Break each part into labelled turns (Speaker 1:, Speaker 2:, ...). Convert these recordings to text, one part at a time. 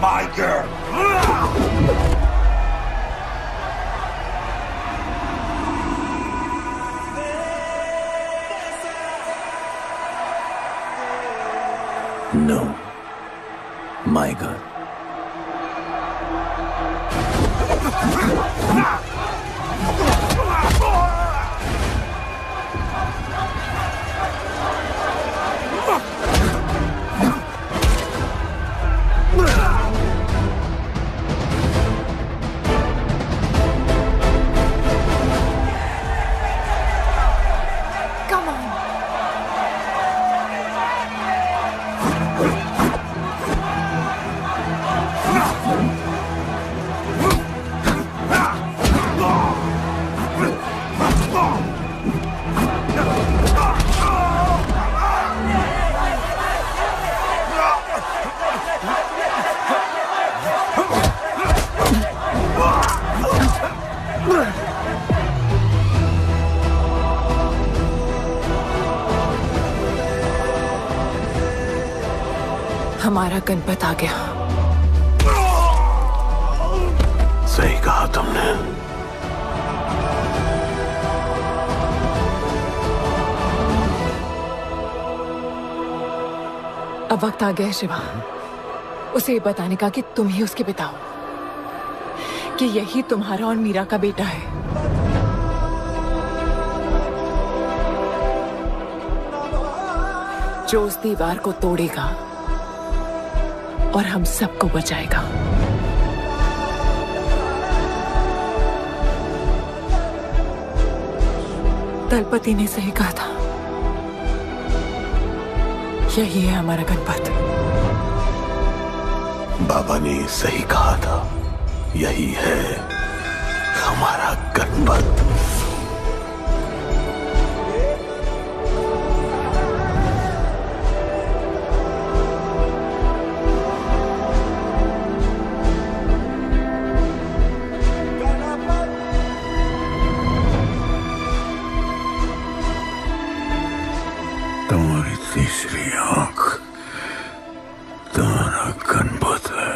Speaker 1: my girl.
Speaker 2: No, my girl.
Speaker 3: Come on. हमारा गणपत आ गया।
Speaker 2: सही कहा तुमने।
Speaker 3: अब वक्त आ गया है शिवा, उसे ये बताने का कि तुम ही उसके पिता हो, कि यही तुम्हारा और मीरा का बेटा है। जो उस दीवार को तोड़ेगा और हम सबको बचाएगा। दलपति ने सही कहा था, यही है हमारा गणपत।
Speaker 2: बाबा ने सही कहा था, यही है हमारा गणपत।
Speaker 4: तुम्हारी तीसरी आंख तुम्हारा गणपत है।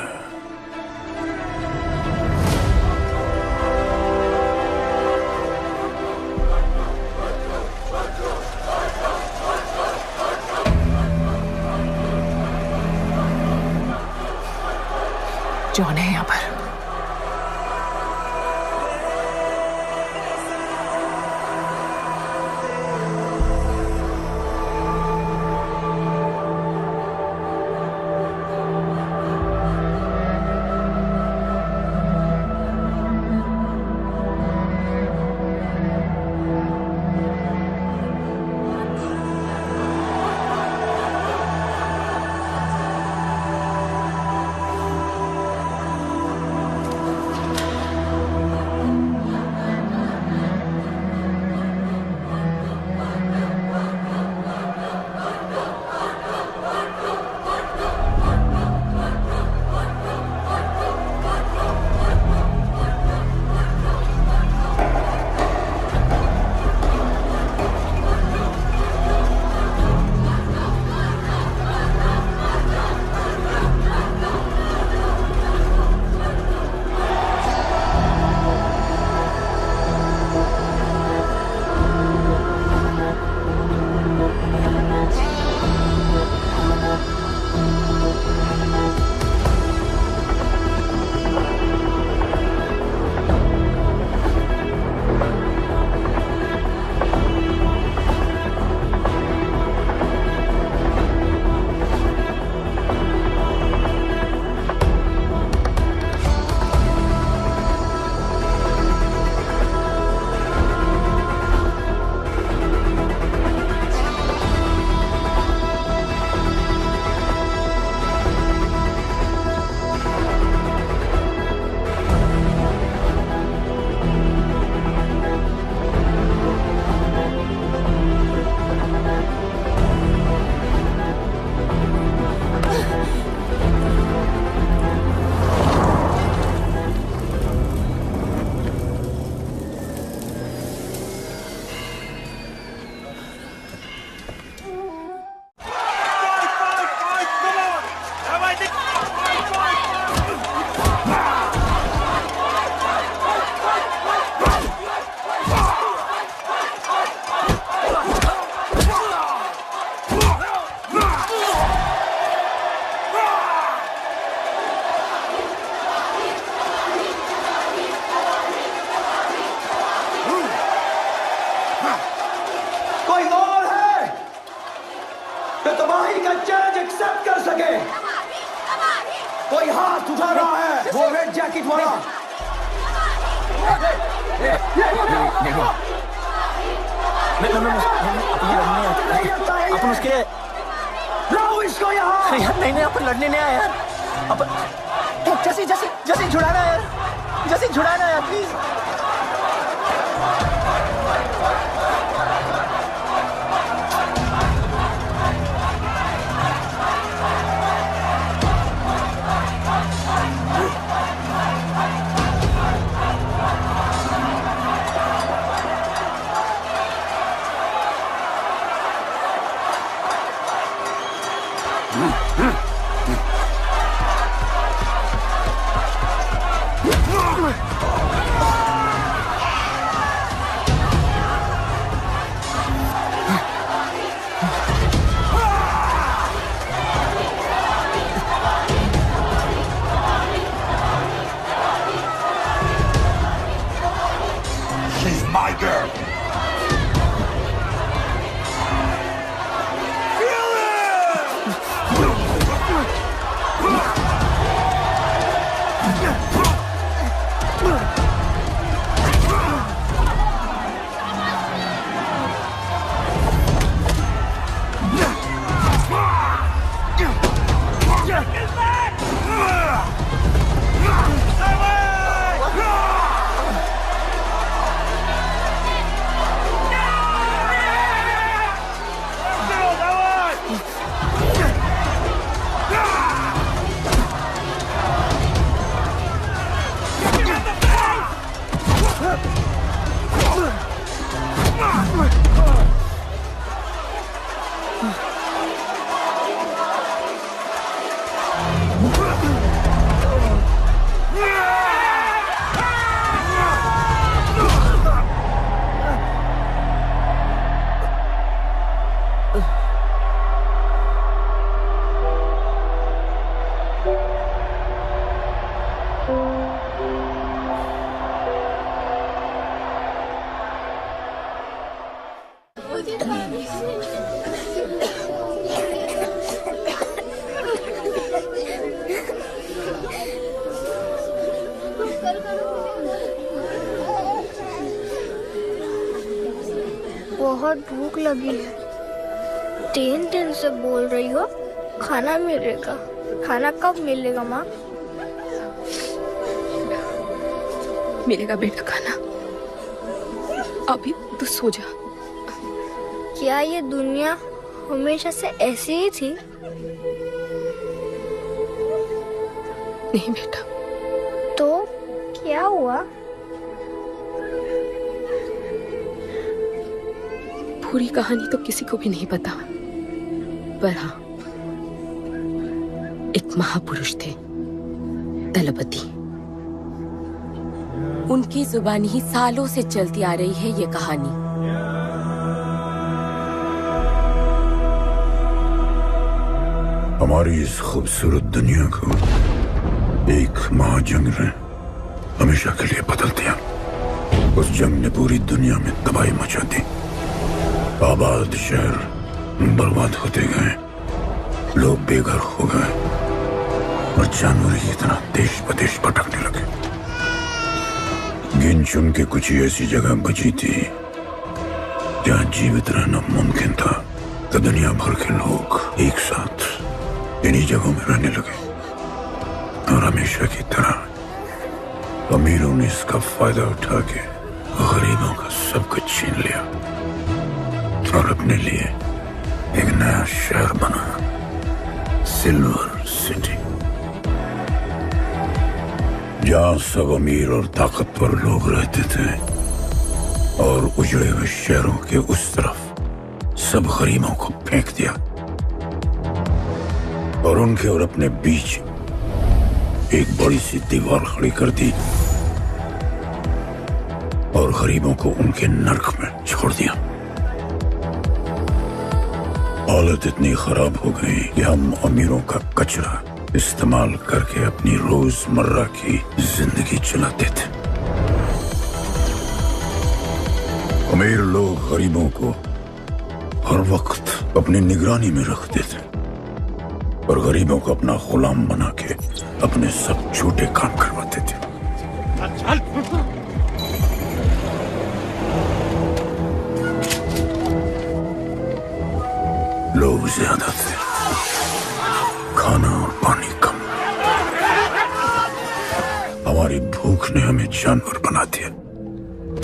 Speaker 3: जॉन है यहाँ पर।
Speaker 1: कोई हाथ उठा रहा है, वो रेड जैकेट वाला।
Speaker 5: अपन उसके
Speaker 1: लाओ इसको यहाँ।
Speaker 5: यार नहीं अपन लड़ने नहीं आया यार। अपन जैसे जैसे जैसे छुड़ाना यार, जैसे छुड़ाना यार प्लीज।
Speaker 2: She's my girl.
Speaker 6: बहुत भूख लगी है। 3 दिन से बोल रही हो खाना मिलेगा। खाना कब मिलेगा माँ?
Speaker 7: मिलेगा बेटा खाना। अभी तो सो जा।
Speaker 6: क्या ये दुनिया हमेशा से ऐसी ही थी?
Speaker 7: नहीं बेटा।
Speaker 6: तो क्या हुआ?
Speaker 7: पूरी कहानी तो किसी को भी नहीं पता, पर हाँ, एक महापुरुष थे, दलपति।
Speaker 8: उनकी जुबानी ही सालों से चलती आ रही है ये कहानी।
Speaker 4: हमारी इस खूबसूरत दुनिया को एक महाजंग ने हमेशा के लिए बदल दिया। उस जंग ने पूरी दुनिया में तबाही मचा दी। आबाद शहर बर्बाद होते गए, लोग बेघर हो गए और जानवर की तरह देश प्रदेश भटकने लगे। गिन चुन के कुछ ही ऐसी जगह बची थी जहां जीवित रहना मुमकिन था, तो दुनिया भर के लोग एक साथ इन्हीं जगहों में रहने लगे। और हमेशा की तरह अमीरों ने इसका फायदा उठा के गरीबों का सब कुछ छीन लिया और अपने लिए एक नया शहर बना, सिल्वर सिटी, जहां सब अमीर और ताकतवर लोग रहते थे और उजड़े हुए शहरों के उस तरफ सब गरीबों को फेंक दिया और उनके और अपने बीच एक बड़ी सी दीवार खड़ी कर दी और गरीबों को उनके नर्क में छोड़ दिया। हालत इतनी खराब हो गई कि हम अमीरों का कचरा इस्तेमाल करके अपनी रोजमर्रा की जिंदगी चलाते थे। अमीर लोग गरीबों को हर वक्त अपनी निगरानी में रखते थे और गरीबों को अपना गुलाम बना के अपने सब झूठे काम करवाते थे। लोग ज्यादा थे, खाना और पानी कम। हमारी भूख ने हमें जानवर बना दिया।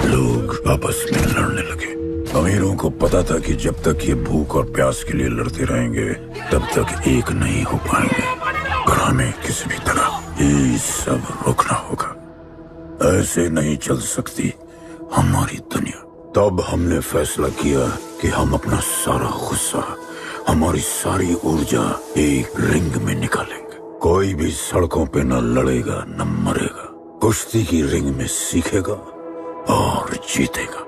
Speaker 4: लोग आपस में लड़ने लगे। अमीरों को पता था कि जब तक ये भूख और प्यास के लिए लड़ते रहेंगे तब तक एक नहीं हो पाएंगे, और हमें किसी भी तरह ये सब रोकना होगा। ऐसे नहीं चल सकती हमारी दुनिया। तब हमने फैसला किया कि हम अपना सारा गुस्सा, हमारी सारी ऊर्जा एक रिंग में निकालेंगे। कोई भी सड़कों पे न लड़ेगा न मरेगा, कुश्ती की रिंग में सीखेगा और जीतेगा,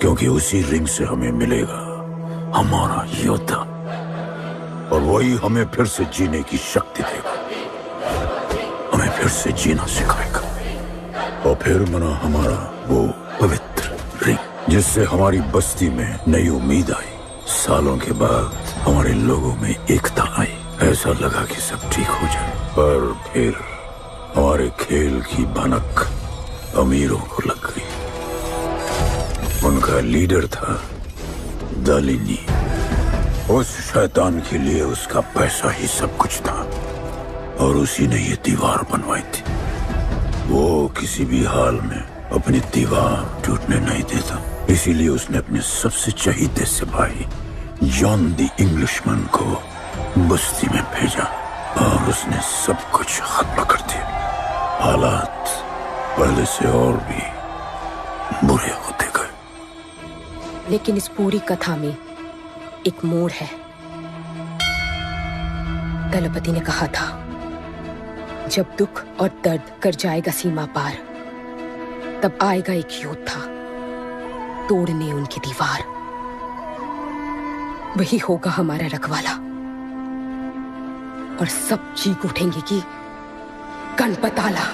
Speaker 4: क्योंकि उसी रिंग से हमें मिलेगा हमारा योद्धा, और वही हमें फिर से जीने की शक्ति देगा, हमें फिर से जीना सिखाएगा। और फिर बना हमारा वो पवित्र रिंग, जिससे हमारी बस्ती में नई उम्मीद आई। सालों के बाद हमारे लोगों में एकता आई। ऐसा लगा कि सब ठीक हो जाए, पर फिर हमारे खेल की भनक अमीरों को लग गई। उनका लीडर था दालिनी। उस शैतान के लिए उसका पैसा ही सब कुछ था, और उसी ने ये दीवार बनवाई थी। वो किसी भी हाल में अपनी दीवार टूटने नहीं देता। इसीलिए उसने अपने सबसे चहीते सिपाही जॉन द इंग्लिशमैन को बस्ती में भेजा, और उसने सब कुछ खत्म कर दिया। हालात पहले से और भी बुरे होते गए।
Speaker 7: लेकिन इस पूरी कथा में एक मोड़ है। दलपति ने कहा था, जब दुख और दर्द कर जाएगा सीमा पार, तब आएगा एक योद्धा तोड़ने उनकी दीवार। वही होगा हमारा रखवाला, और सब चीख उठेंगे कि गणपताला।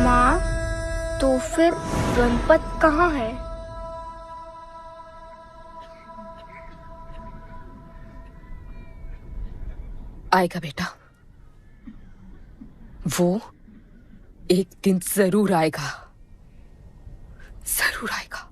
Speaker 6: माँ, तो फिर गणपत कहाँ है?
Speaker 7: आएगा बेटा, वो एक दिन जरूर आएगा, जरूर आएगा।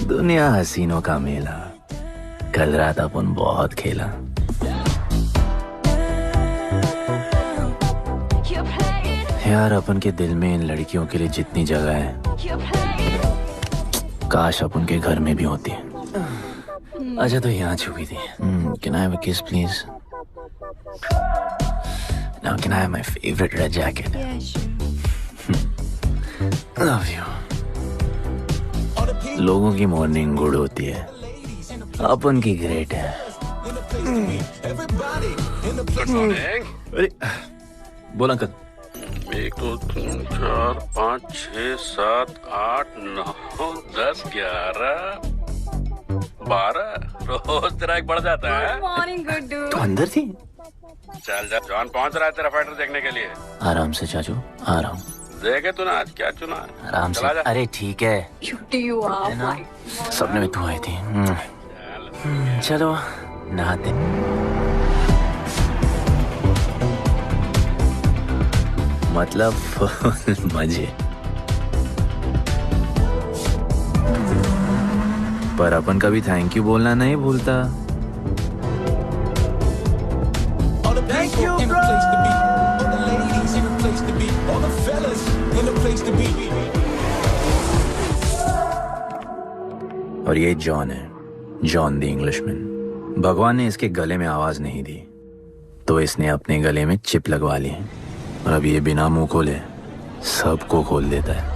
Speaker 9: दुनिया हसीनों का मेला, कल रात अपन बहुत खेला। यार अपन के दिल में इन लड़कियों के लिए जितनी जगह है, काश अपन के घर में भी होती है। अच्छा तो यहाँ छुपी थी। Can I have a kiss please? Now can I have my favorite red jacket?
Speaker 6: Yes.
Speaker 9: Love you. लोगों की मॉर्निंग गुड होती है, अपन की ग्रेट है।
Speaker 2: अरे
Speaker 9: बोल अंकल।
Speaker 2: 1 2 3 4 5 6 7 8 9 10 11 12 रोज तेरा एक बढ़ जाता है।
Speaker 3: मॉर्निंग गुड्डू।
Speaker 9: तू अंदर थी?
Speaker 2: चल जा, जॉन पहुंच रहा है तेरा फाइटर देखने के लिए।
Speaker 9: आराम से चाचू, आराम।
Speaker 2: देखे तूने आज क्या चुना?
Speaker 9: आराम से। अरे ठीक है, सपने में तू आई थी। चलो नहाते। मतलब मजे। पर अपन कभी थैंक यू बोलना नहीं भूलता।
Speaker 1: Thank you, bro.
Speaker 9: और ये जॉन है, जॉन द इंग्लिशमैन। भगवान ने इसके गले में आवाज नहीं दी तो इसने अपने गले में चिप लगवा ली और अब ये बिना मुंह खोले सबको खोल देता है।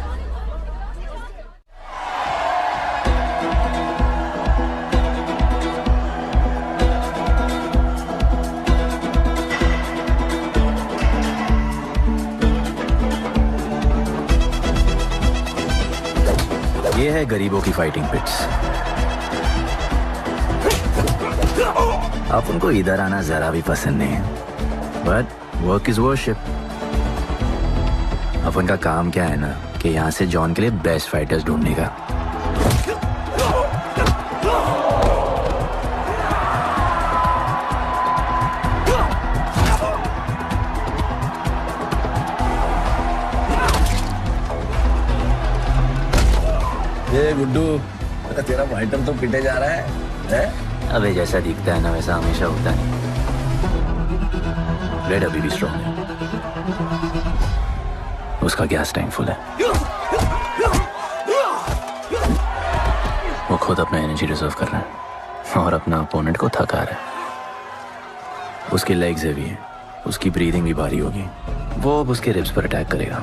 Speaker 9: ये है गरीबों की फाइटिंग पिट्स। आप उनको इधर आना जरा भी पसंद नहीं है, बट वर्क इज वर्शिप। अपन का काम क्या है ना कि यहाँ से जॉन के लिए बेस्ट फाइटर्स ढूंढने का।
Speaker 10: ये गुड्डू, तेरा फाइटर तो पिटे जा रहा है?
Speaker 9: अबे जैसा दिखता है ना वैसा हमेशा होता है। ब्लेड अभी भी स्ट्रॉन्ग है, उसका गैस टैंक फुल है। वो खुद अपना एनर्जी रिजर्व कर रहा है और अपना अपोनेंट को थका रहा है। उसकी लेग्स हेवी है, उसकी ब्रीदिंग भी भारी होगी। वो अब उसके रिब्स पर अटैक करेगा,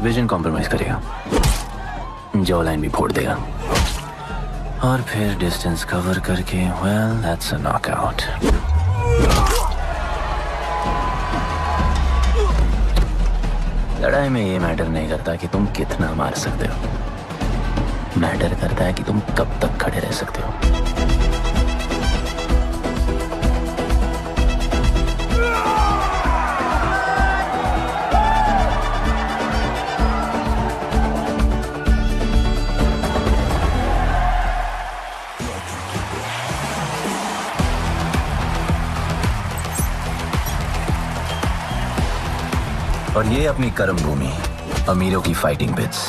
Speaker 9: विजन कॉम्प्रोमाइज करेगा, जॉ लाइन भी फोड़ देगा और फिर डिस्टेंस कवर करके वेल दैट्स अ नॉकआउट। लड़ाई में ये मैटर नहीं करता कि तुम कितना मार सकते हो, मैटर करता है कि तुम कब तक खड़े रह सकते हो। और ये अपनी कर्म भूमि, अमीरों की फाइटिंग पिट्स।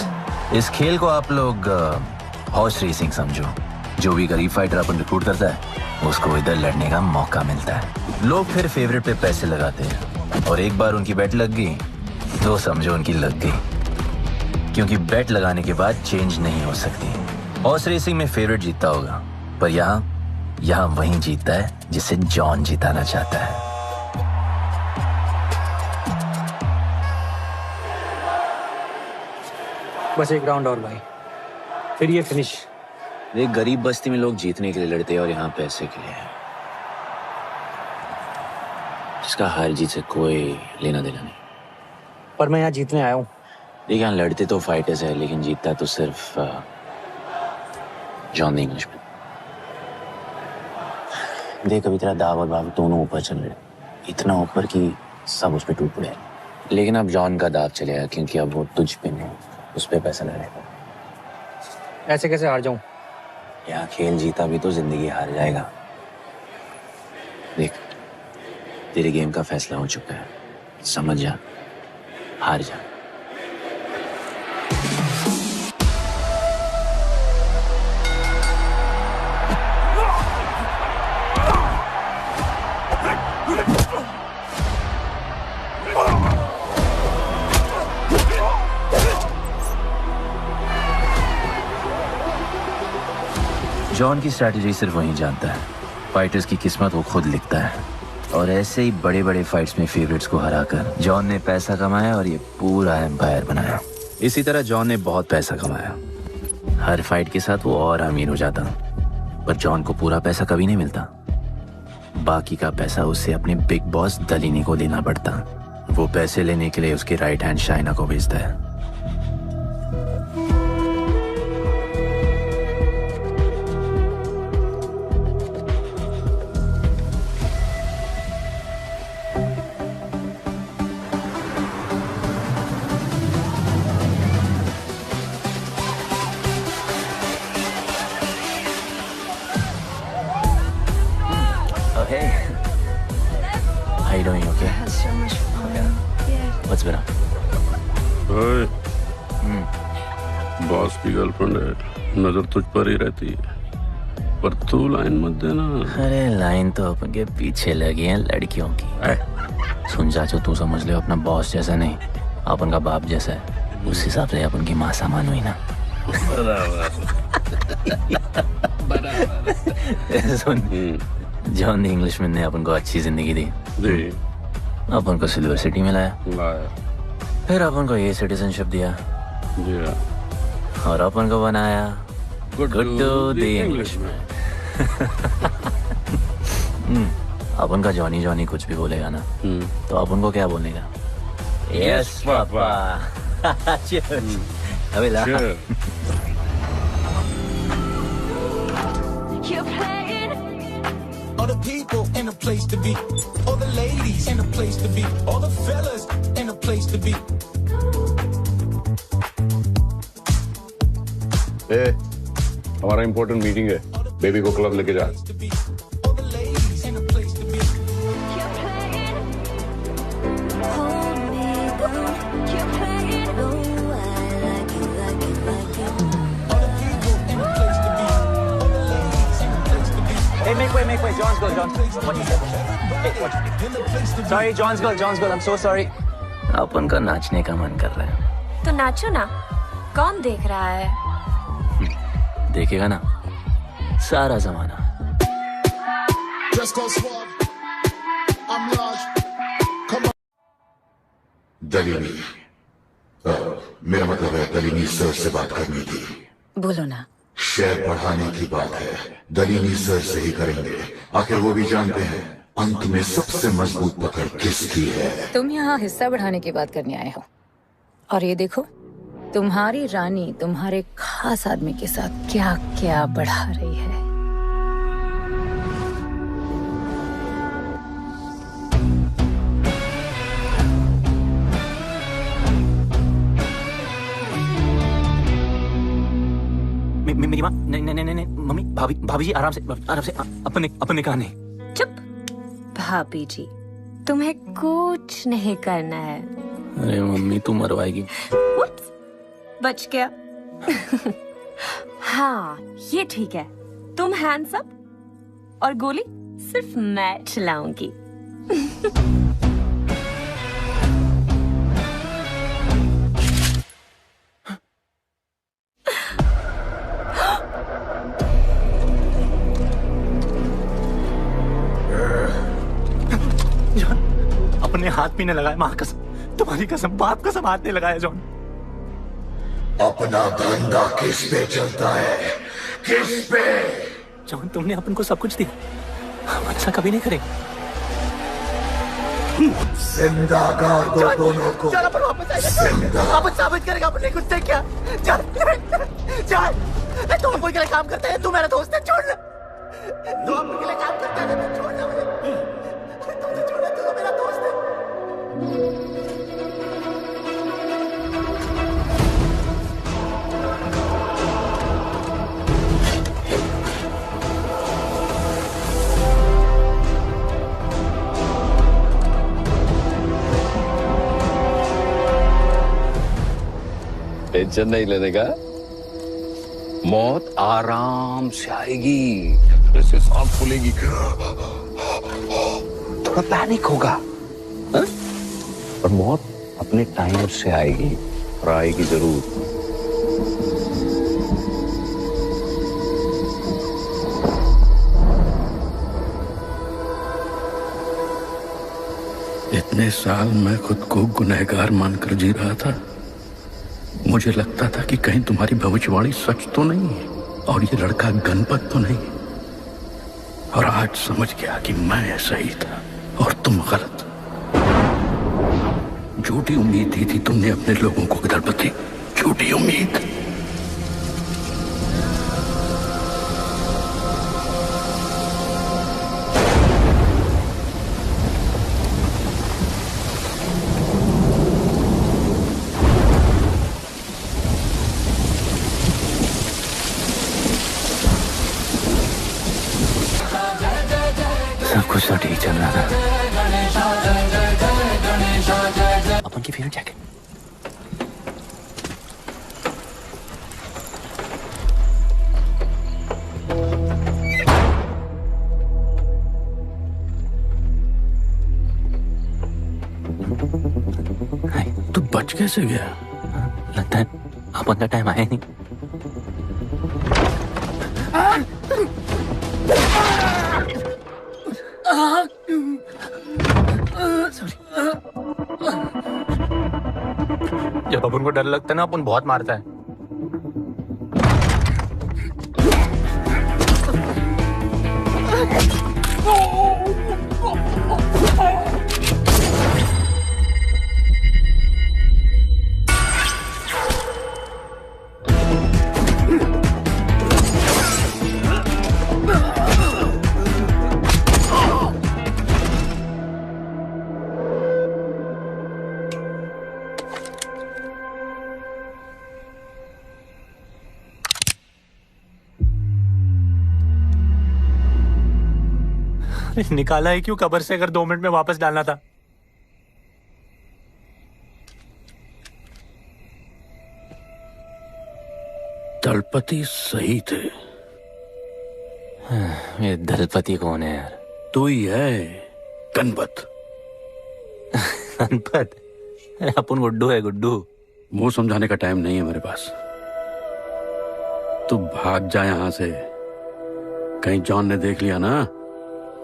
Speaker 9: इस खेल को आप लोग हॉर्स रेसिंग समझो। जो भी गरीब फाइटर अपन रिक्रूट करता है उसको इधर लड़ने का मौका मिलता है। लोग फिर फेवरेट पे पैसे लगाते हैं और एक बार उनकी बेट लग गई तो समझो उनकी लग गई, क्योंकि बेट लगाने के बाद चेंज नहीं हो सकती। हॉर्स रेसिंग में फेवरेट जीतता होगा, पर यहाँ वही जीतता है जिसे जॉन जिताना चाहता है।
Speaker 11: बस एक राउंड और भाई, फिर ये फिनिश।
Speaker 9: एक गरीब बस्ती में लोग जीतने के लिए लड़ते हैं और यहाँ पैसे के लिए, जिसका हार जीत से कोई लेना देना नहीं।
Speaker 11: पर मैं यहाँ जीतने आया हूँ।
Speaker 9: देखिए यहाँ लड़ते तो फाइटर्स है, लेकिन जीतता तो सिर्फ जॉन द इंग्लिशमैन। देख अभी तेरा दाव और बाव दोनों ऊपर चल रहे, इतना ऊपर कि सब उस पर टूट पड़े। लेकिन अब जॉन का दाव चलेगा, क्योंकि अब वो तुझ पे नहीं उस पे पैसा लगाएगा।
Speaker 11: ऐसे कैसे हार जाऊं?
Speaker 9: यहाँ खेल जीता भी तो जिंदगी हार जाएगा। देख तेरे गेम का फैसला हो चुका है, समझ जा, हार जा। जॉन की स्ट्रैटेजी सिर्फ वही जानता है, फाइटर्स की किस्मत वो खुद लिखता है। और ऐसे ही बड़े बड़े फाइट्स में फेवरेट्स को हराकर जॉन ने पैसा कमाया और ये पूरा एम्पायर बनाया। इसी तरह जॉन ने बहुत पैसा कमाया, हर फाइट के साथ वो और अमीर हो जाता, पर जॉन को पूरा पैसा कभी नहीं मिलता। बाकी का पैसा उसे अपने बिग बॉस दलीनी को देना पड़ता। वो पैसे लेने के लिए उसके राइट हैंड शाइना को भेजता है। Hey, how you doing? Okay.
Speaker 6: Had so much fun. Yeah.
Speaker 9: What's been up?
Speaker 2: ओए, बॉस की गर्लफ्रेंड है, नजर तुझ पर ही रहती है, पर तू लाइन मत देना।
Speaker 9: अरे लाइन तो अपन के पीछे लगी है लड़कियों की। सुन चाचो, तू समझ ले अपना बॉस जैसा नहीं, अपन का बाप जैसा है। उस हिसाब से अपन की माँ सामान हुई ना। सुन, जॉन द इंग्लिशमैन ने अपन को अच्छी जिंदगी दी, अपन को सिल्वर सिटी में लाया, फिर अपन को ये सिटीजनशिप दिया, और अपन को बनाया गुड्डू द इंग्लिशमैन। अपन का जॉनी जॉनी कुछ भी बोलेगा ना, तो अपन को क्या बोलेगा? Yes papa. अबे ला।
Speaker 12: All the people in a place to be, all the ladies in a place to be, all the fellas in a place to be.
Speaker 13: ए, हमारा इम्पोर्टेंट मीटिंग है, बेबी को क्लब लेके जा।
Speaker 5: Hey, make way. John's girl. What you said? Hey, what? Sorry, John's girl. I'm so sorry.
Speaker 9: अपन का नाचने का मन कर रहा है।
Speaker 8: तो नाचो ना, कौन देख रहा है?
Speaker 9: देखेगा ना सारा जमाना।
Speaker 4: दलीनी, मेरा मतलब है दलीनी सर से बात करनी थी।
Speaker 7: बोलो ना।
Speaker 4: शेयर बढ़ाने की बात है, दलीनी सर से ही करेंगे। आखिर वो भी जानते हैं अंत में सबसे मजबूत पकड़ किसकी है।
Speaker 7: तुम यहाँ हिस्सा बढ़ाने की बात करने आए हो, और ये देखो तुम्हारी रानी तुम्हारे खास आदमी के साथ क्या क्या बढ़ा रही है।
Speaker 5: मेरी माँ, नहीं, मम्मी, भाभी जी, आराम से अपने कहा नहीं।
Speaker 8: चुप। भाभी जी, तुम्हें कुछ नहीं करना है।
Speaker 9: अरे मम्मी, तू मरवाएगी।
Speaker 8: बच गया। हाँ, ये ठीक है। तुम हैंडसम और गोली सिर्फ मैं चलाऊंगी।
Speaker 5: अपने हाथ भी नहीं लगाया, माँ कसम, तुम्हारी कसम, बाप कसम, हाथ नहीं लगाया जॉन।
Speaker 4: अपना धंधा किस पे चलता है? किस पे?
Speaker 5: जॉन, तुमने अपन को सब कुछ दिया, हम ऐसा कभी नहीं करेंगे।
Speaker 4: जिंदा कर दो दोनों को।
Speaker 5: चल अपन वापस आएगा, अपन साबित करेगा अपने खुद से क्या। चल तुम कोई के लिए काम करता है, तू मेरा दोस्त है, छोड़। तू अपन के लिए काम करता है, छोड़ना मुझे। तुमसे छोड़ना, तू तो मेरा दोस्त है।
Speaker 10: टेंशन नहीं लेने का, मौत आराम से आएगी, ऐसे सांस फूलेगी, थोड़ा पैनिक होगा, और मौत अपने टाइम से आएगी, और आएगी जरूर।
Speaker 4: इतने साल मैं खुद को गुनहगार मानकर जी रहा था। मुझे लगता था कि कहीं तुम्हारी भविष्यवाणी सच तो नहीं है और ये लड़का गणपत तो नहीं, और आज समझ गया कि मैं सही था और तुम गलत। झूठी उम्मीद दी थी तुमने अपने लोगों को दरपति, झूठी उम्मीद।
Speaker 9: सब कुछ तो ठीक चल रहा था। अपन की फेवरेट जैकेट।
Speaker 4: तू बच कैसे गया?
Speaker 9: लगता है अपन का टाइम आया नहीं। जब अपन को डर लगता है ना अपन बहुत मारता है। निकाला है क्यों कब्र से, अगर 2 मिनट में वापस डालना था।
Speaker 2: दलपति सही थे।
Speaker 9: ये दलपति कौन है यार?
Speaker 2: तू ही है, गणपत।
Speaker 9: गणपत? अपन गुड्डू है, गुड्डू।
Speaker 2: मुंह समझाने का टाइम नहीं है मेरे पास। तू भाग जा यहां से। कहीं जॉन ने देख लिया ना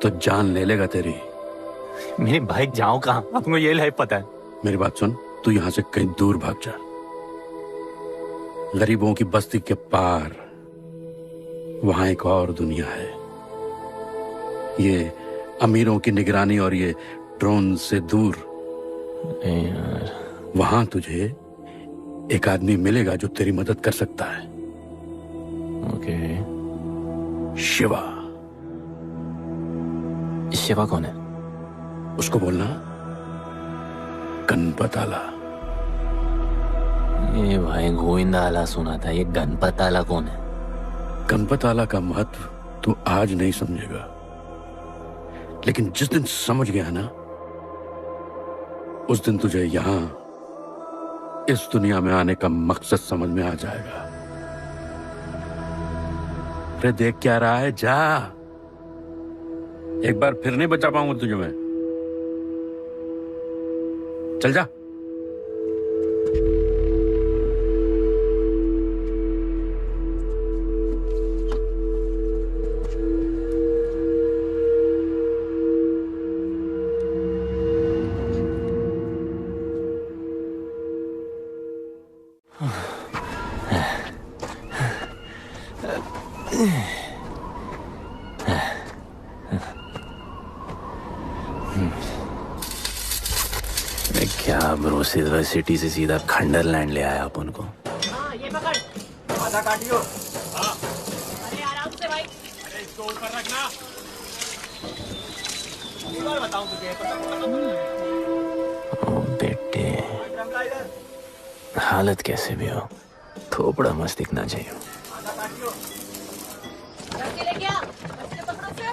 Speaker 2: तो जान ले लेगा तेरी।
Speaker 9: मेरी बाइक जाऊं कहाँ? आपको ये लाइफ पता है।
Speaker 2: मेरी बात सुन, तू यहां से कहीं दूर भाग जा। गरीबों की बस्ती के पार वहां एक और दुनिया है। ये अमीरों की निगरानी और ये ड्रोन से दूर।
Speaker 9: यार
Speaker 2: वहां तुझे एक आदमी मिलेगा जो तेरी मदद कर सकता है।
Speaker 9: ओके।
Speaker 2: शिवा।
Speaker 9: शिवा कौन है?
Speaker 2: उसको बोलना गणपत आला।
Speaker 9: ये भाई गोविंदा आला सुना था, ये गणपत आला कौन है?
Speaker 2: गणपत आला का महत्व तू आज नहीं समझेगा, लेकिन जिस दिन समझ गया ना उस दिन तुझे यहां इस दुनिया में आने का मकसद समझ में आ जाएगा। अरे देख क्या रहा है, जा। एक बार फिर नहीं बचा पाऊंगा तुझे मैं। चल जा।
Speaker 9: क्या ब्रो, सिल्वर सिटी से सीधा खंडरलैंड ले आया अपन को।
Speaker 5: ये पकड़, आधा काटियो। अरे आराम से भाई। अरे इसको ऊपर रखना। एक बार बताऊं तुझे,
Speaker 9: ओ बेटे, हालत कैसे भी हो थोपड़ा मस्त दिखना चाहिए।
Speaker 5: आधा काटियो। रख के ले गया। बच्चे पकड़ो से।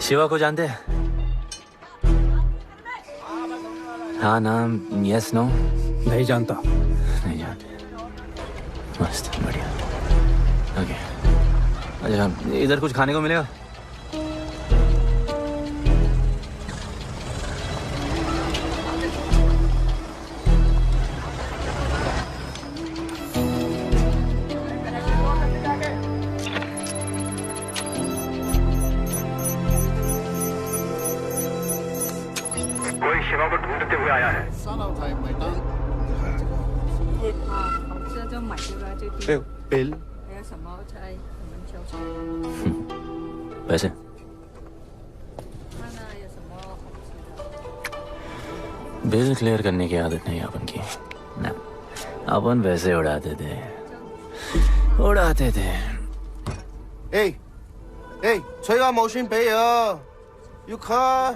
Speaker 9: शिवा को जानते हैं? हाँ नाम, यस नो?
Speaker 11: नहीं जानता।
Speaker 9: नहीं जानते। मस्त, बढ़िया। ओके, अच्छा इधर कुछ खाने को मिलेगा?
Speaker 10: शिवा को ढूंढते हुए आया है। बिल
Speaker 9: पैसे? बिल क्लियर करने की आदत नहीं अपन की ना। अपन वैसे उड़ाते थे।
Speaker 5: 催我冇算俾啊，要卡。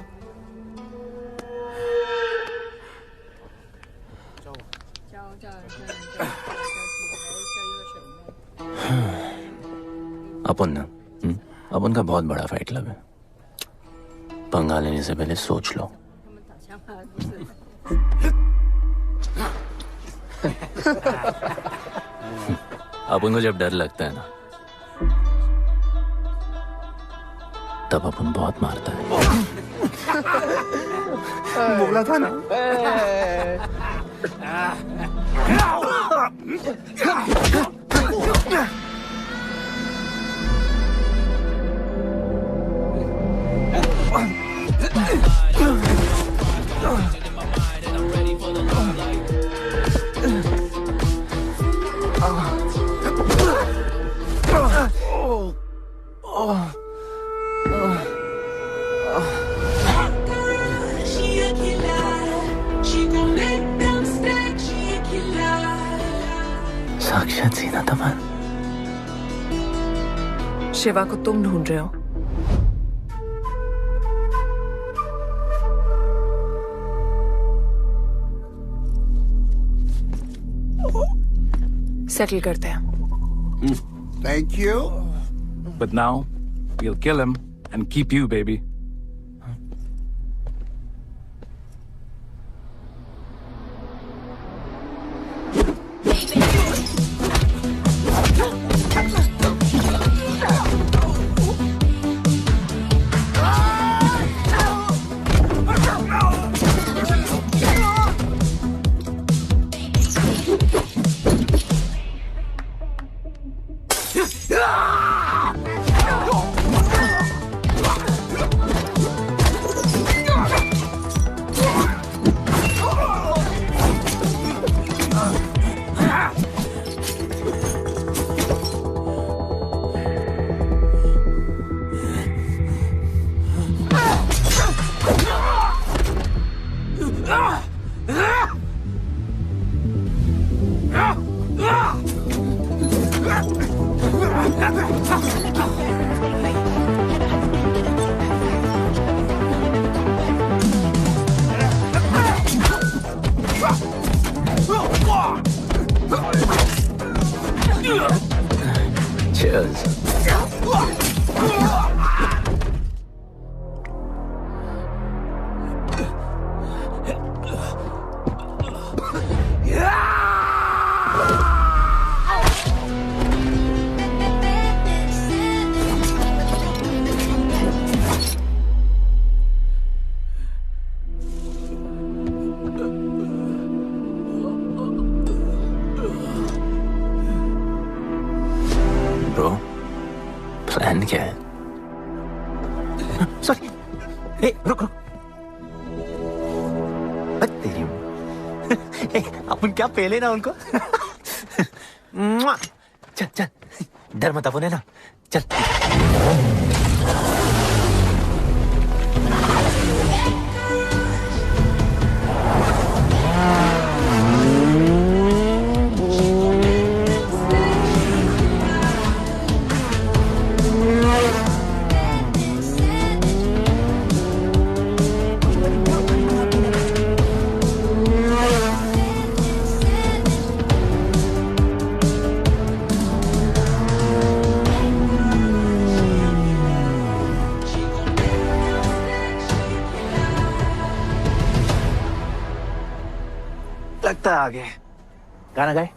Speaker 9: अपन ना अपन का बहुत बड़ा फाइट क्लब है। पंगा लेने से पहले सोच लो। अपन को जब डर लगता है ना, तब अपन बहुत मारता है।
Speaker 5: बोला था ना।
Speaker 9: साक्षात सीना तमन।
Speaker 3: शिवा को तुम ढूंढ रहे हो? सेटल करते हैं।
Speaker 5: Thank you.
Speaker 14: But now, we'll kill him and keep you, baby.
Speaker 9: Cheers. Bro, plan क्या है?
Speaker 5: Sorry. Hey, रुक रुक। तेरी अपन क्या पहले ना उनको। चल चल, डर मत अपन है ना, चल। लगता है आगे गाना गाए।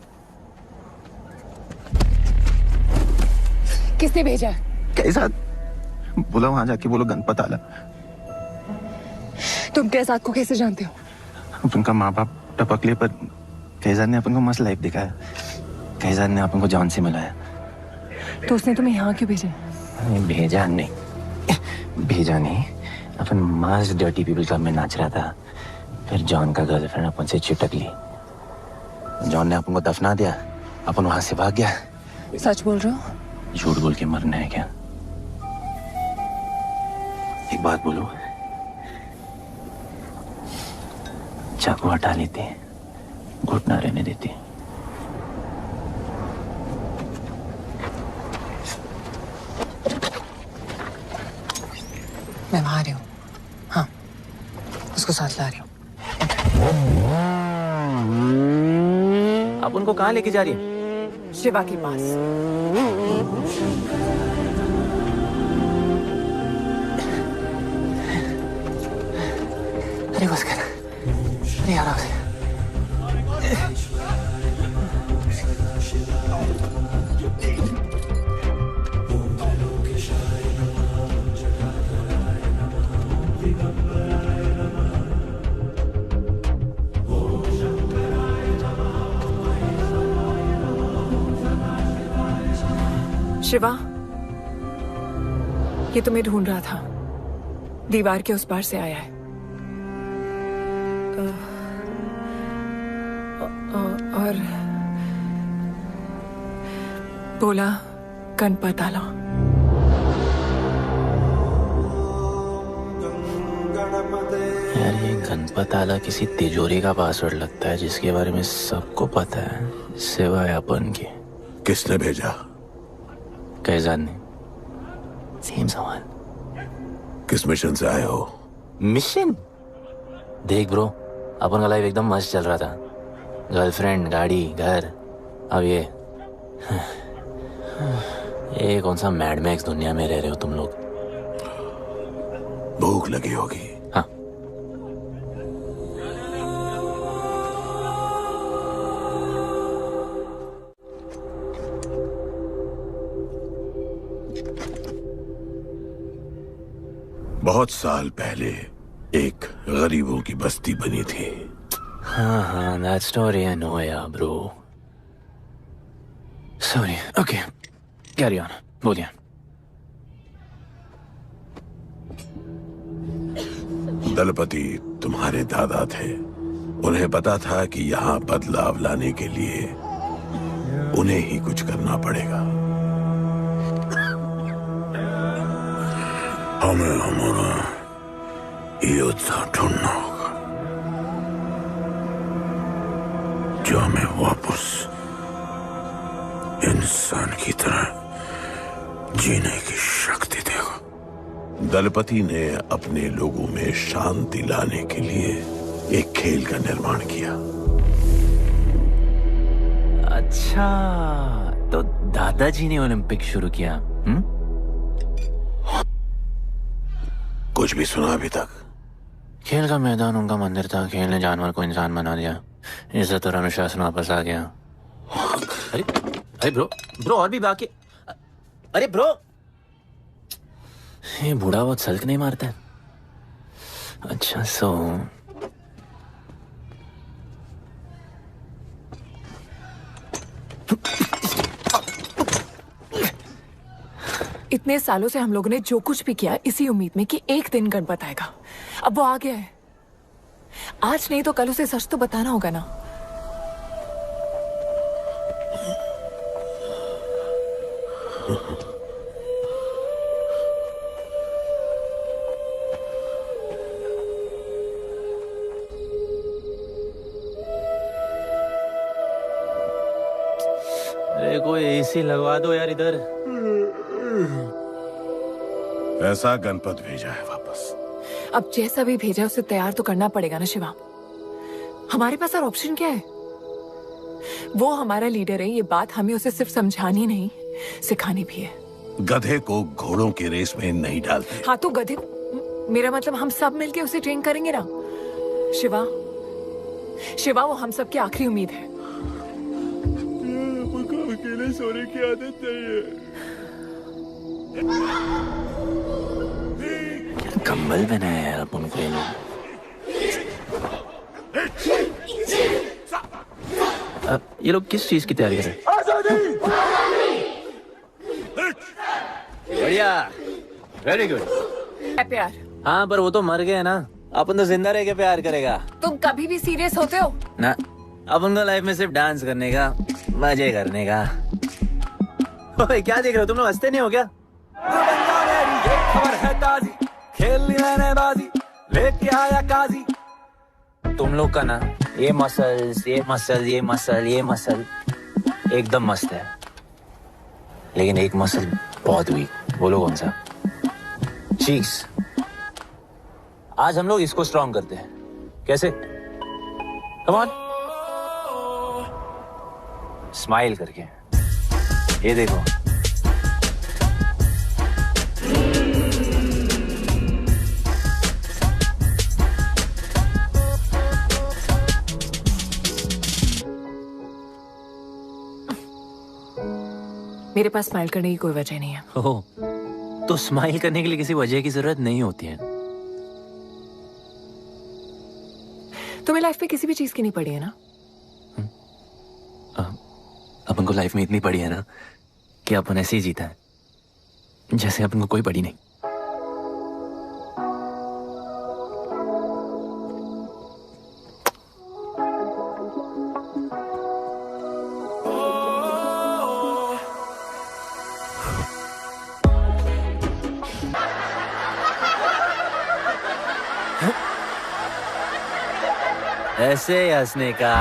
Speaker 3: किसने भेजा?
Speaker 5: कैसा बोला वहां जाके बोलो गणपत आला।
Speaker 3: तुम कैसाद को कैसे जानते हो?
Speaker 5: उनका माँ बाप टपकले पर कैसाद ने अपन को मस्त लाइफ दिखाया। कैसाद ने अपन को जॉन से मिलाया।
Speaker 3: तो उसने तुम्हें यहाँ क्यों भेजा?
Speaker 5: भेजा नहीं, अपन मस्त डर्टी पीपल क्लब में नाच रहा था। फिर जॉन का गर्लफ्रेंड अपन से चिपक ली। जॉन ने अपन को दफना दिया, अपन वहां से भाग गया।
Speaker 3: सच बोल रहे हो?
Speaker 5: झूठ बोल के मरना है क्या? एक बात बोलूं, चाकू हटा लेते, घुटना रहने देते।
Speaker 3: मैं वहां आ रही हूँ। हाँ, उसको साथ ला रही हूँ।
Speaker 5: आप उनको कहाँ लेके जा रही हैं?
Speaker 3: शिवा के पास।
Speaker 5: अरे बस कर, अरे आराम से।
Speaker 3: शिवा, ये तुम्हें ढूंढ रहा था। दीवार के उस पार से आया है। और बोला गणपत आला।
Speaker 5: यार ये गणपत आला किसी तिजोरी का पासवर्ड लगता है जिसके बारे में सबको पता है सिवाय अपन के।
Speaker 4: किसने भेजा?
Speaker 5: कैजान ने। सेम सवाल।
Speaker 4: किस मिशन से आए हो?
Speaker 5: मिशन? देख ब्रो, अपन का लाइफ एकदम मस्त चल रहा था। गर्लफ्रेंड, गाड़ी, घर। अब ये कौन सा मैड मैक्स दुनिया में रह रहे हो तुम लोग।
Speaker 4: भूख लगी होगी।
Speaker 5: हाँ।
Speaker 4: बहुत साल पहले एक गरीबों की बस्ती बनी थी।
Speaker 5: हाँ, that story I know, yeah, bro. Sorry. Okay. Carry on. बोलिए।
Speaker 4: दलपति तुम्हारे दादा थे। उन्हें पता था कि यहाँ बदलाव लाने के लिए उन्हें ही कुछ करना पड़ेगा। हमें हमारा योद्धा ढूंढना होगा जो हमें वापस इंसान की तरह जीने की शक्ति देगा। दलपति ने अपने लोगों में शांति लाने के लिए एक खेल का निर्माण किया।
Speaker 5: अच्छा, तो दादाजी ने ओलंपिक शुरू किया।
Speaker 4: कुछ भी सुना अभी तक?
Speaker 5: खेल का मैदान उनका मंदिर था। खेल ने जानवर को इंसान बना दिया। इज्जत और अनुशासन वापस आ गया। अरे ब्रो और भी बाकी। अरे ब्रो, ये बूढ़ा बहुत सल्क नहीं मारता है। अच्छा
Speaker 3: इतने सालों से हम लोगों ने जो कुछ भी किया इसी उम्मीद में कि एक दिन गणपत आएगा। अब वो आ गया है। आज नहीं तो कल उसे सच तो बताना होगा ना।
Speaker 5: अरे कोई एसी लगवा दो यार इधर।
Speaker 4: ऐसा गणपत भेजा है वापस।
Speaker 3: अब जैसा भी भेजा उसे तैयार तो करना पड़ेगा ना शिवा। हमारे पास और ऑप्शन क्या है? वो हमारा लीडर है, ये बात हमें उसे सिर्फ समझानी नहीं सिखानी भी है।
Speaker 4: गधे को घोड़ों की रेस में नहीं डालते।
Speaker 3: हाँ तो गधे, मेरा मतलब हम सब मिलके उसे ट्रेन करेंगे ना। शिवा वो हम सब की आखिरी उम्मीद है।
Speaker 5: अकेले सोने की आदत नहीं है। कंबल बनाया यार अपन को ये लोग। ये लोग किस चीज की तैयारी कर रहे हैं? बढ़िया, वेरी गुड।
Speaker 3: प्यार।
Speaker 5: हाँ पर वो तो मर गए ना। अपन तो जिंदा रह के प्यार करेगा।
Speaker 3: तुम कभी भी सीरियस होते हो
Speaker 5: ना? अपन को लाइफ में सिर्फ डांस करने का, मजे करने का। ओए क्या देख रहे हो तुम लोग? हंसते नहीं हो क्या? खबर है ताजी, खेलनी मैंने बाजी, लेके आया काजी। तुम लोग का ना ये मसल एकदम मस्त है, लेकिन एक मसल बहुत वीक। बोलो कौन सा? चीक्स। आज हम लोग इसको स्ट्रॉन्ग करते हैं। कैसे? कम ऑन, स्माइल करके। ये देखो,
Speaker 3: मेरे पास स्माइल करने की कोई वजह नहीं है।
Speaker 5: ओह, तो स्माइल करने के लिए किसी वजह की जरूरत नहीं होती है।
Speaker 3: तुम्हें लाइफ में किसी भी चीज की नहीं पड़ी है ना?
Speaker 5: अपन को लाइफ में इतनी पड़ी है ना कि अपन ऐसे ही जीता है। जैसे अपन को कोई पड़ी नहीं।
Speaker 9: ऐसे हंसने का।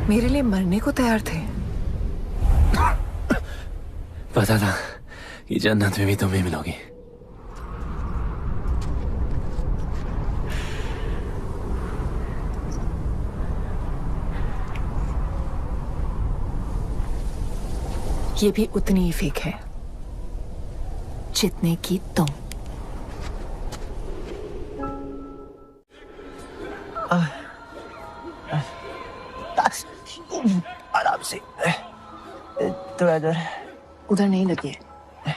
Speaker 3: मेरे लिए मरने को तैयार थे।
Speaker 5: पता था कि जन्नत में भी तुम्हें मिलोगी।
Speaker 3: ये भी उतनी ही फेक है जितने की तुम।
Speaker 5: आराम से, थोड़ा इधर।
Speaker 3: उधर नहीं लगी है।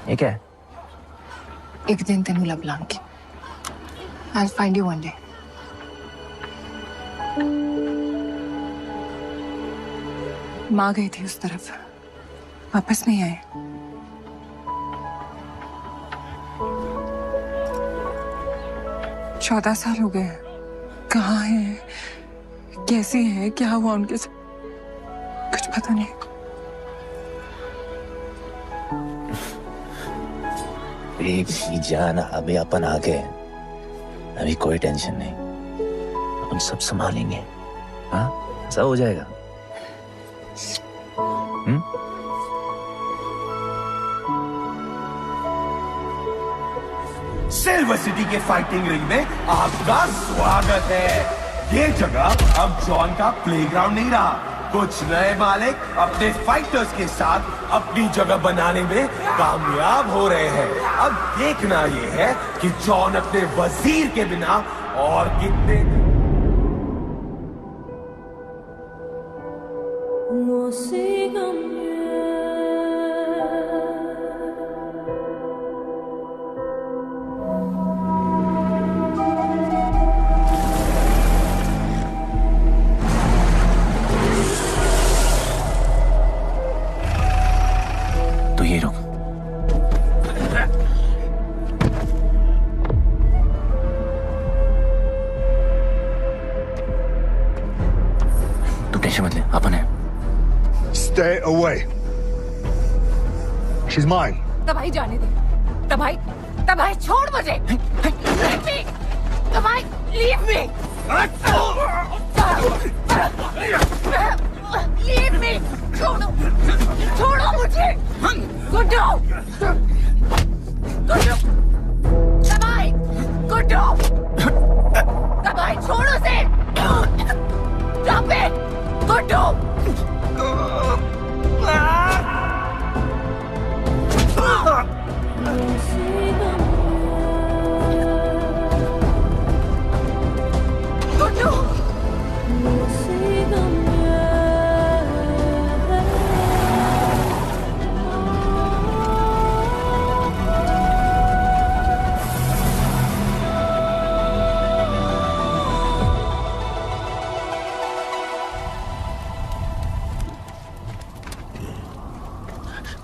Speaker 5: ये क्या है?
Speaker 3: एक दिन तेनू लब Langi. I'll find you one day. माँ गई थी उस तरफ, वापस नहीं आए। चौदह साल हो गए। कहाँ हैं? कैसे हैं? क्या हुआ उनके साथ? कुछ पता नहीं।
Speaker 5: बेबी जान, अभी अपन आ गए, अभी कोई टेंशन नहीं, अपन सब संभालेंगे। हाँ, सब हो जाएगा।
Speaker 1: सिल्वर सिटी के फाइटिंग रिंग में आपका स्वागत है। ये जगह अब जॉन का प्लेग्राउंड नहीं रहा। कुछ नए मालिक अपने फाइटर्स के साथ अपनी जगह बनाने में कामयाब हो रहे हैं। अब देखना ये है कि जॉन अपने वजीर के बिना और कितने
Speaker 5: तो ये रुक। तू टेंशन मत ले, अपन है।
Speaker 4: Stay away. She's mine.
Speaker 3: तबाही जाने दे। तबाही छोड़ मुझे। Leave me. तबाही, leave me. Leave me. छोड़ो मुझे। गुड्डू। तबाही, गुड्डू। तबाही छोड़ो उसे। Stop it. गुड्डू। गुड्डू।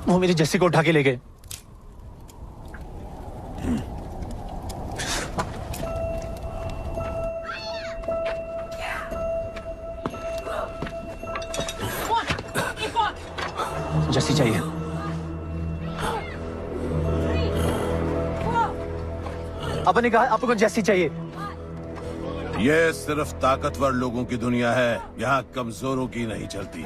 Speaker 5: वो मेरी जस्सी को उठा के ले गए। जस्सी चाहिए। अपन ने कहा आपको जस्सी चाहिए।
Speaker 4: ये सिर्फ ताकतवर लोगों की दुनिया है, यहाँ कमजोरों की नहीं चलती।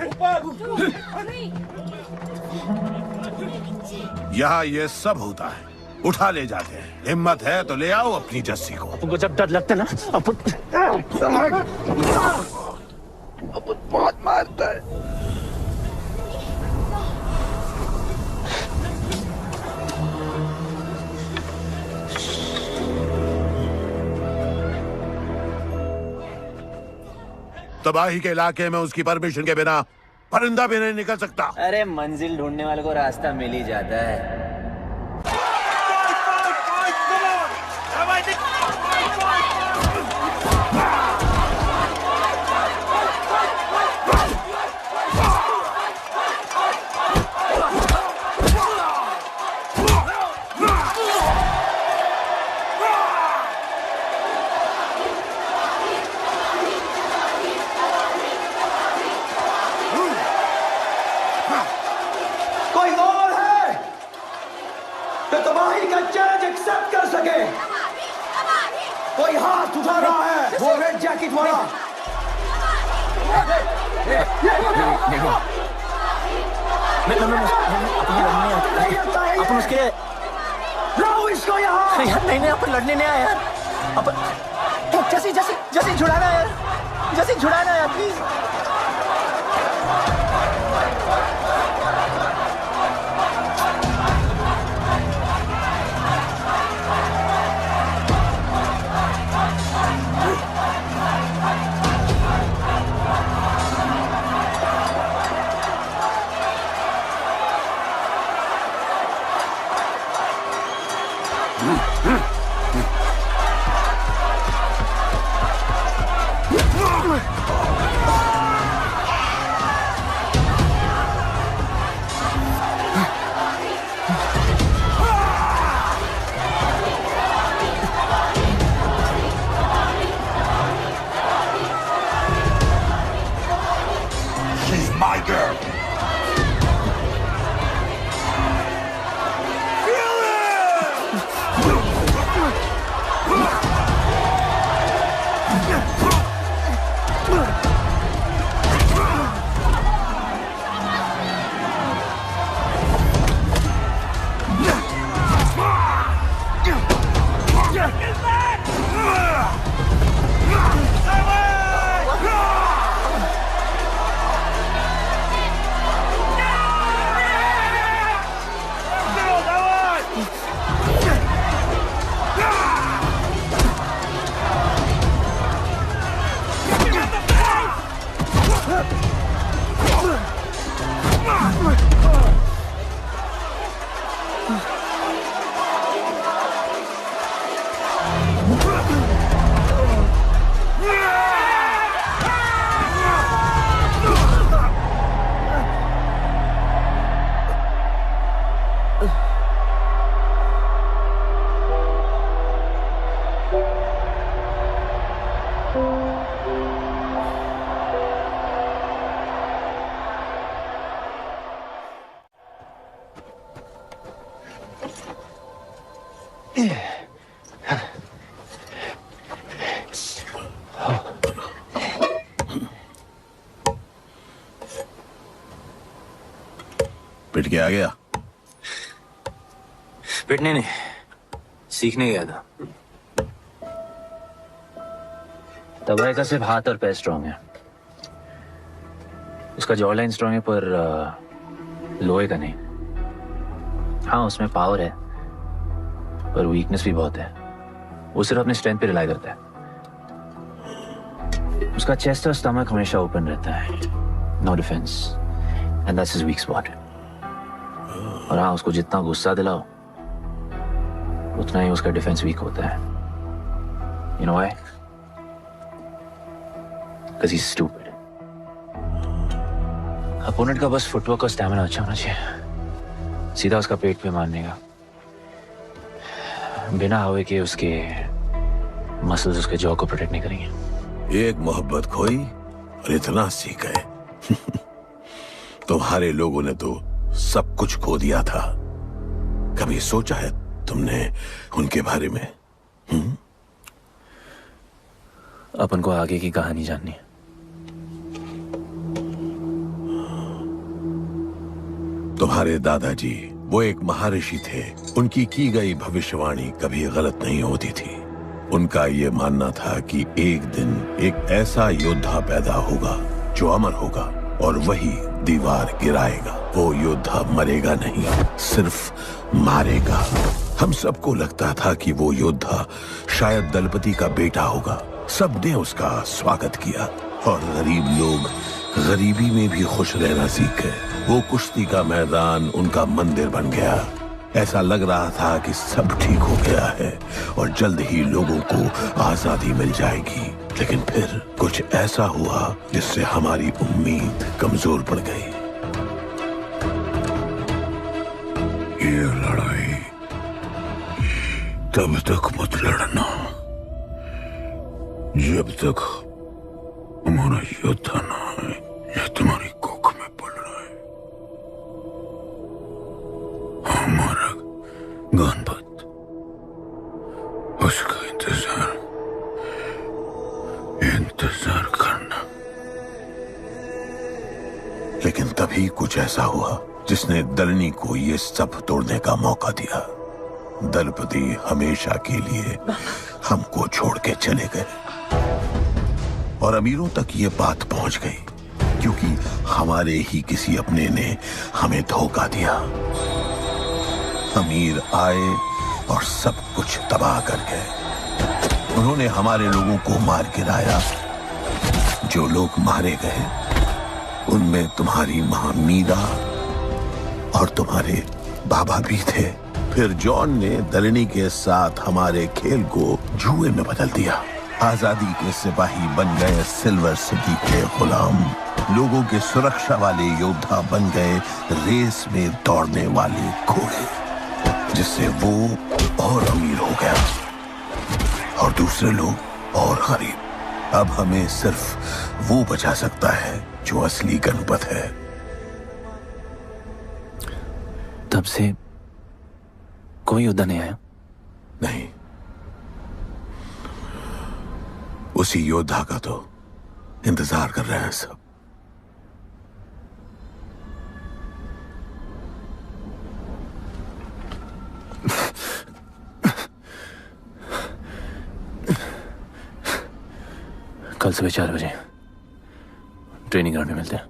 Speaker 4: यहाँ ये सब होता है, उठा ले जाते हैं। हिम्मत है तो ले आओ अपनी जस्सी को।
Speaker 5: अपन को जब डर लगता है ना, अपन बहुत मारता है।
Speaker 4: तबाही के इलाके में उसकी परमिशन के बिना परिंदा भी नहीं निकल सकता।
Speaker 5: अरे मंजिल ढूंढने वाले को रास्ता मिल ही जाता है।
Speaker 15: कोई और है तो तबाही का चैलेंज एक्सेप्ट कर सके? कोई हाथ उठा रहा है? वो रेड जैकेट वाला।
Speaker 5: अपन उसके
Speaker 15: लाओ इसको यहाँ।
Speaker 5: यार नहीं अपन लड़ने नहीं आया यार। अपन जैसी छुड़ाना यार, जैसी छुड़ाना यार प्लीज।
Speaker 1: She's my girl.
Speaker 4: पिट के आ गया?
Speaker 5: पिटने नहीं, सीखने गया था। तबाही का सिर्फ हाथ और पैर स्ट्रांग है, उसका जॉ लाइन स्ट्रांग है, पर लोहे का नहीं। हाँ उसमें पावर है पर वीकनेस भी बहुत है। वो सिर्फ अपने स्ट्रेंथ पे रिलाई करता है। उसका चेस्ट और स्टमक हमेशा ओपन रहता है, no defence, and that's his weak spot. और हाँ उसको जितना गुस्सा दिलाओ उतना ही उसका डिफेंस वीक होता है। You know why? Because he's stupid. Opponent का बस फुटवर्क और स्टैमिना अच्छा होना चाहिए, सीधा उसका पेट पे मारने का, बिना हवा के उसके मसल्स उसके जॉ को प्रोटेक्ट नहीं करेंगे।
Speaker 4: एक मोहब्बत खोई और इतना सीख गए। तुम्हारे लोगों ने तो सब कुछ खो दिया था। कभी सोचा है तुमने उनके बारे में?
Speaker 5: अपन को आगे की कहानी जाननी है।
Speaker 4: तुम्हारे दादाजी वो एक महर्षि थे। उनकी की गई भविष्यवाणी कभी गलत नहीं होती थी। उनका ये मानना था कि एक दिन एक ऐसा योद्धा पैदा होगा जो अमर होगा और वही दीवार गिराएगा। वो योद्धा मरेगा नहीं, सिर्फ मारेगा। हम सबको लगता था कि वो योद्धा शायद दलपति का बेटा होगा। सबने उसका स्वागत किया, और गरीब लोग गरीबी में भी खुश रहना सीख गए। वो कुश्ती का मैदान उनका मंदिर बन गया। ऐसा लग रहा था कि सब ठीक हो गया है और जल्द ही लोगों को आजादी मिल जाएगी। लेकिन फिर कुछ ऐसा हुआ जिससे हमारी उम्मीद कमजोर पड़ गई। ये लड़ाई तब तक मत लड़ना जब तक हमारा योद्धा ना है या तुम्हारी कोख में पल रहा है। हमारा गणपत, उसका इंतजार करना। लेकिन तभी कुछ ऐसा हुआ जिसने दलनी को ये सब तोड़ने का मौका दिया। दलपति हमेशा के लिए हमको छोड़ के चले गए और अमीरों तक ये बात पहुंच गई क्योंकि हमारे ही किसी अपने ने हमें धोखा दिया। अमीर आए और सब कुछ तबाह कर गए। उन्होंने हमारे लोगों को मार गिराया। जो लोग मारे गए उनमें तुम्हारी मां मीरा और तुम्हारे बाबा भी थे। फिर जॉन ने दलनी के साथ हमारे खेल को जुए में बदल दिया। आजादी के सिपाही बन गए सिल्वर सिटी के गुलाम। लोगों के सुरक्षा वाले योद्धा बन गए रेस में दौड़ने वाले घोड़े, जिससे वो और अमीर हो गया और दूसरे लोग और गरीब। अब हमें सिर्फ वो बचा सकता है जो असली गणपत है।
Speaker 5: तब से कोई योद्धा नहीं आया?
Speaker 4: नहीं, उसी योद्धा का तो इंतजार कर रहे हैं सब।
Speaker 5: कल सुबह 4 बजे ट्रेनिंग ग्राउंड में मिलते हैं।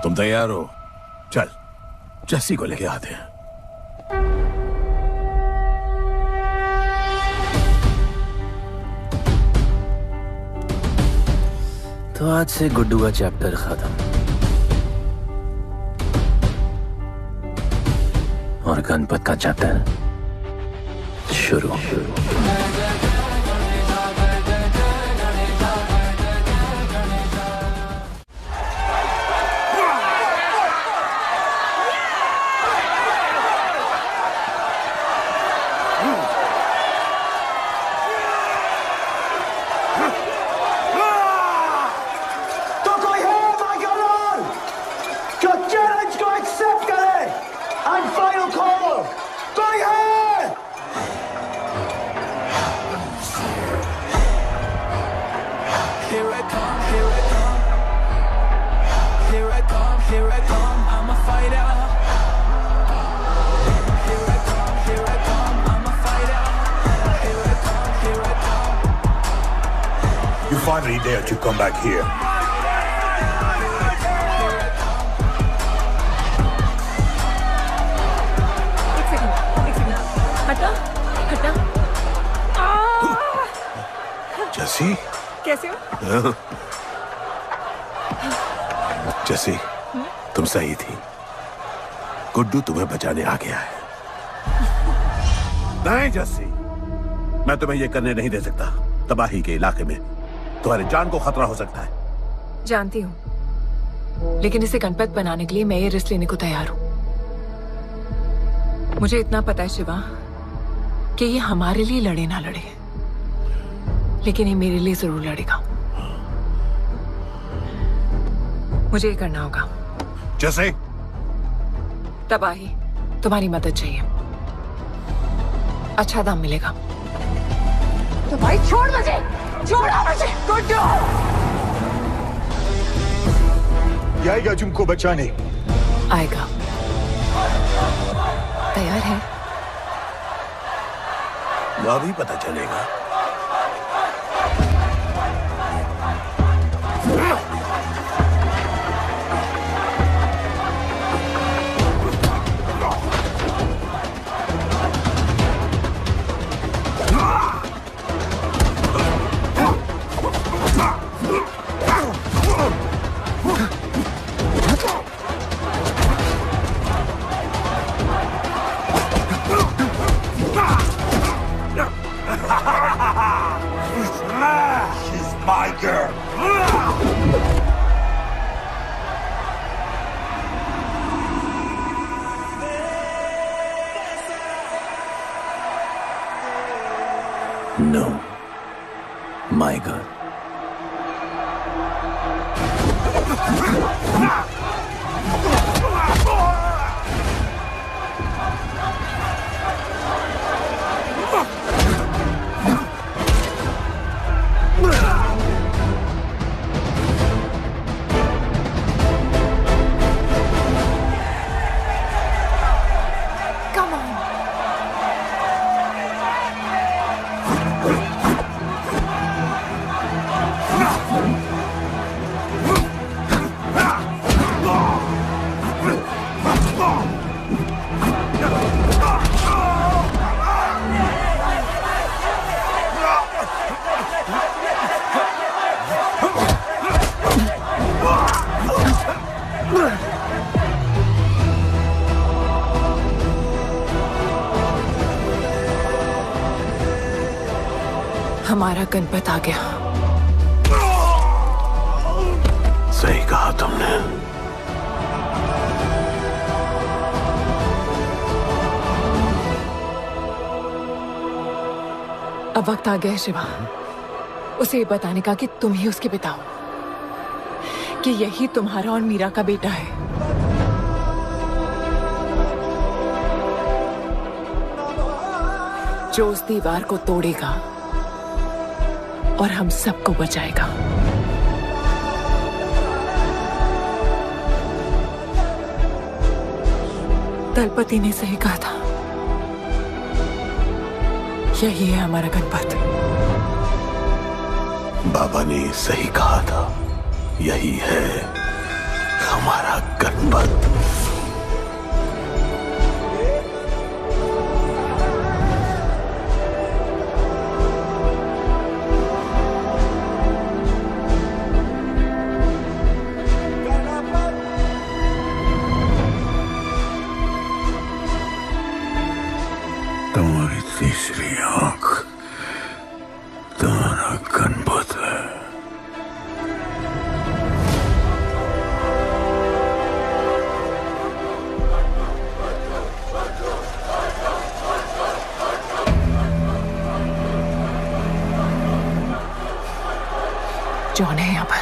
Speaker 4: तुम तैयार हो? चल जस्सी को लेके आते हैं।
Speaker 9: तो आज से गुड्डू का चैप्टर खत्म और गणपत का चैप्टर शुरू।
Speaker 4: You finally dared to come back here.
Speaker 3: हटा हटा।
Speaker 4: जस्सी
Speaker 3: कैसे हो?
Speaker 4: जस्सी तुम सही थी, गुड्डू तुम्हें बचाने आ गया है। नहीं जस्सी, मैं तुम्हें यह करने नहीं दे सकता। तबाही के इलाके में तुम्हारी जान को खतरा हो सकता है।
Speaker 3: जानती हूँ, लेकिन इसे गणपत बनाने के लिए मैं ये रिस्क लेने को तैयार हूँ। मुझे इतना पता है शिवा कि ये हमारे लिए लड़े ना लड़े, लेकिन ये मेरे लिए जरूर लड़ेगा। मुझे ये करना होगा।
Speaker 4: जैसे
Speaker 3: तबाही, तुम्हारी मदद चाहिए। अच्छा दाम मिलेगा।
Speaker 16: तो भाई छोड़ मुझे, छोड़ो मुझे। गुड्डू
Speaker 4: आएगा तुमको बचाने।
Speaker 3: आएगा। तैयार है?
Speaker 4: अभी पता चलेगा। Ha ha ha!
Speaker 3: हमारा गणपत आ गया।
Speaker 4: सही कहा तुमने।
Speaker 3: अब वक्त आ गया है शिवा, उसे ये बताने का कि तुम ही उसके पिता हो, कि यही तुम्हारा और मीरा का बेटा है। जो उस दीवार को तोड़ेगा और हम सबको बचाएगा। दलपति ने सही कहा था, यही है हमारा गणपत।
Speaker 4: बाबा ने सही कहा था, यही है हमारा गणपत। तुम्हारी तीसरी आंख तुम्हारा गणपत है।
Speaker 3: जॉन है यहाँ पर।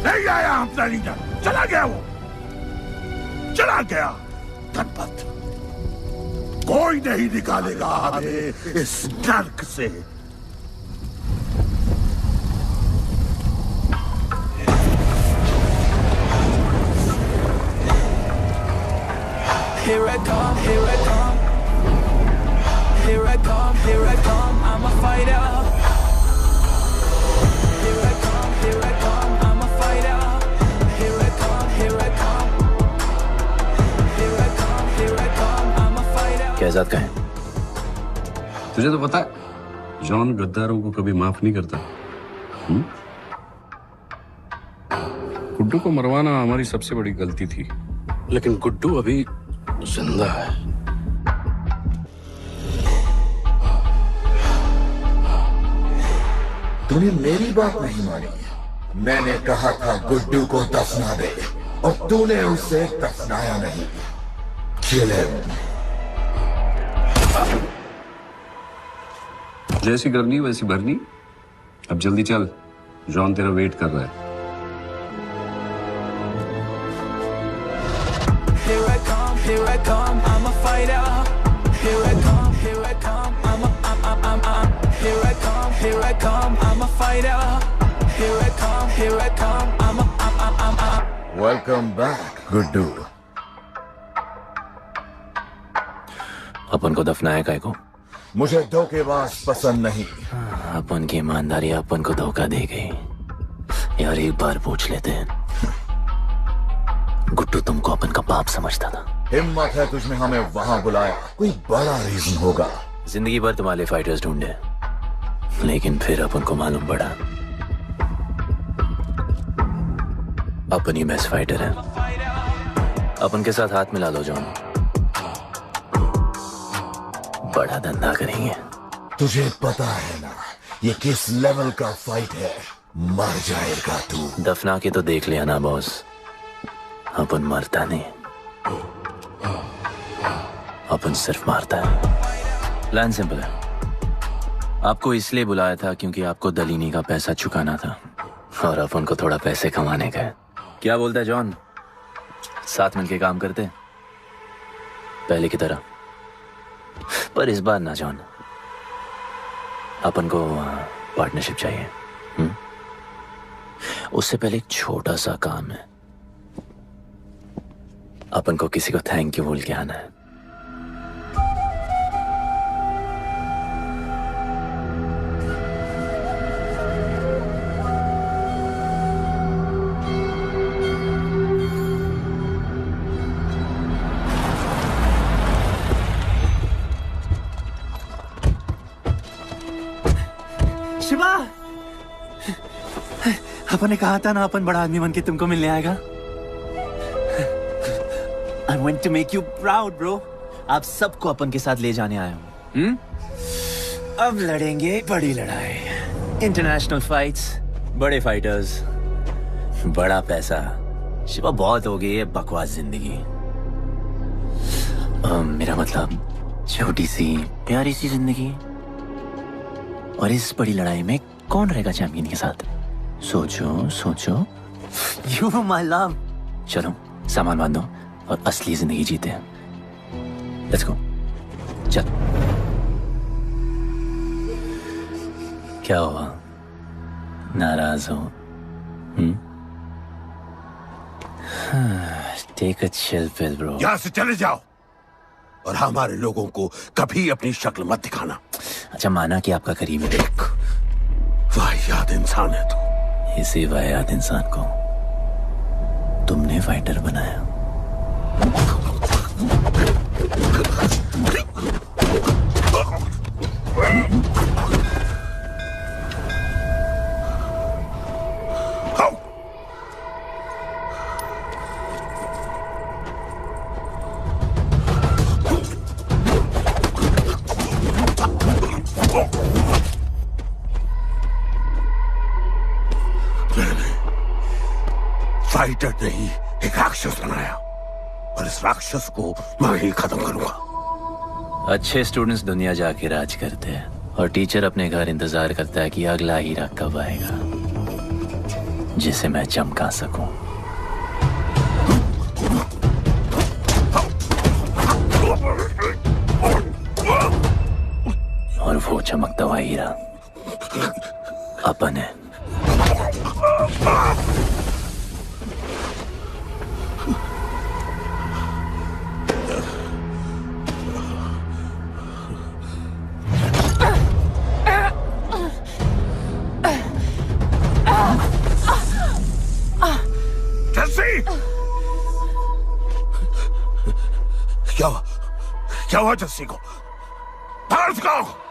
Speaker 4: नहीं आया अपना लीडर, चला गया वो, चला गया गणपत। कोई नहीं निकालेगा हमें इस नर्क से।
Speaker 12: here I come, here I come. Here I come, here I come, I'm a fighter. Here I come, I'm a fighter. Here I come, here I come. Here I come, I'm a fighter.
Speaker 5: Kaizad का है?
Speaker 2: तुझे तो पता है John गद्दारों को कभी माफ नहीं करता। गुड्डू को मरवाना हमारी सबसे बड़ी गलती थी, लेकिन गुड्डू अभी जिंदा है।
Speaker 4: तूने मेरी बात नहीं मानी। मैंने कहा था गुड्डू को दफना दे और तूने उसे दफनाया नहीं। Kill him.
Speaker 2: जैसी करनी वैसी भरनी। अब जल्दी चल, जॉन तेरा वेट कर रहा है।
Speaker 12: Here I come, I'm a fighter. Here I come, here I come, I'm here I come, I'm a fighter. Here I come, I'm
Speaker 4: Welcome back, Guddu.
Speaker 5: अपन को दफनाया काय को?
Speaker 4: मुझे धोखेबाज पसंद नहीं।
Speaker 5: अपन की ईमानदारी अपन को धोखा दे गई। यार एक बार पूछ लेते हैं, गुड्डू तुमको अपन का बाप समझता था।
Speaker 4: हिम्मत है तुझमें हमें वहां बुलाया, कोई बड़ा रीजन होगा।
Speaker 5: जिंदगी भर तुम्हारे फाइटर्स ढूंढे, लेकिन फिर अपन को मालूम पड़ा अपन ही बेस्ट फाइटर है। अपन के साथ हाथ मिला लो जॉन, बड़ा धंधा करेंगे।
Speaker 4: तुझे पता है ना ये किस लेवल का फाइट है? मर जाएगा तू।
Speaker 5: दफना के तो देख लिया ना बॉस, अपन मरता नहीं, अपन सिर्फ मारता है। प्लान सिंपल है, आपको इसलिए बुलाया था क्योंकि आपको दलीनी का पैसा चुकाना था और अपन को थोड़ा पैसे कमाने का है। क्या बोलता है जॉन, साथ मिलके काम करते पहले की तरह? पर इस बार ना जॉन, अपन को पार्टनरशिप चाहिए। उससे पहले एक छोटा सा काम है, अपन को किसी को थैंक यू बोल के आना है।
Speaker 17: शिवा, अपन ने कहा था ना अपन बड़ा आदमी बन के तुमको मिलने आएगा। I want to make you proud, bro. आप सबको अपन के साथ ले जाने आया हूँ। अब लड़ेंगे बड़ी लड़ाई, इंटरनेशनल फाइट्स, बड़े फाइटर्स, बड़ा पैसा। शिवा बहुत हो गई है बकवास जिंदगी। मेरा मतलब छोटी सी प्यारी सी जिंदगी, और इस बड़ी लड़ाई में कौन रहेगा चैंपियन के साथ? सोचो सोचो। You my love. चलो सामान बांधो और असली जिंदगी जीते हैं। Let's go. चल। क्या हुआ, नाराज हो? Take a chill pill, bro.
Speaker 4: यहाँ से चले जाओ और हमारे लोगों को कभी अपनी शक्ल मत दिखाना।
Speaker 5: अच्छा, माना कि आपका करीब है।
Speaker 4: वाहियात इंसान है तू।
Speaker 5: इसी वाहियात इंसान को तुमने फाइटर बनाया।
Speaker 4: फाइटर नहीं, एक राक्षस बनाया, और इस राक्षस को मैं ही खत्म करूंगा।
Speaker 5: अच्छे स्टूडेंट्स दुनिया जाके राज करते हैं और टीचर अपने घर इंतजार करता है कि अगला हीरा कब आएगा जिसे मैं चमका सकूं। और वो चमकता हुआ हीरा अपन है।
Speaker 4: क्या हुआ जस्सी को? बाहर उसको!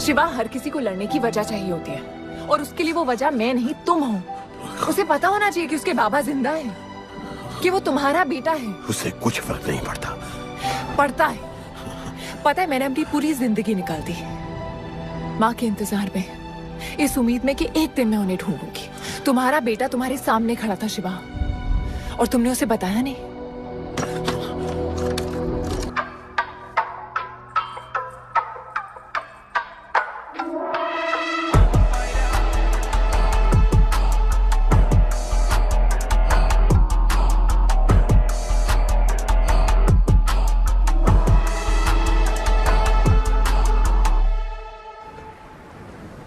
Speaker 3: शिवा, हर किसी को लड़ने की वजह चाहिए होती है और उसके लिए वो वजह मैं नहीं तुम हो। उसे पता होना चाहिए कि उसके बाबा जिंदा है, कि वो तुम्हारा बेटा है।
Speaker 4: उसे कुछ फर्क नहीं पड़ता।
Speaker 3: पड़ता है। पता है, मैंने अपनी पूरी जिंदगी निकाल दी माँ के इंतजार में, इस उम्मीद में कि एक दिन मैं उन्हें ढूंढूंगी। तुम्हारा बेटा तुम्हारे सामने खड़ा था शिवा, और तुमने उसे बताया नहीं।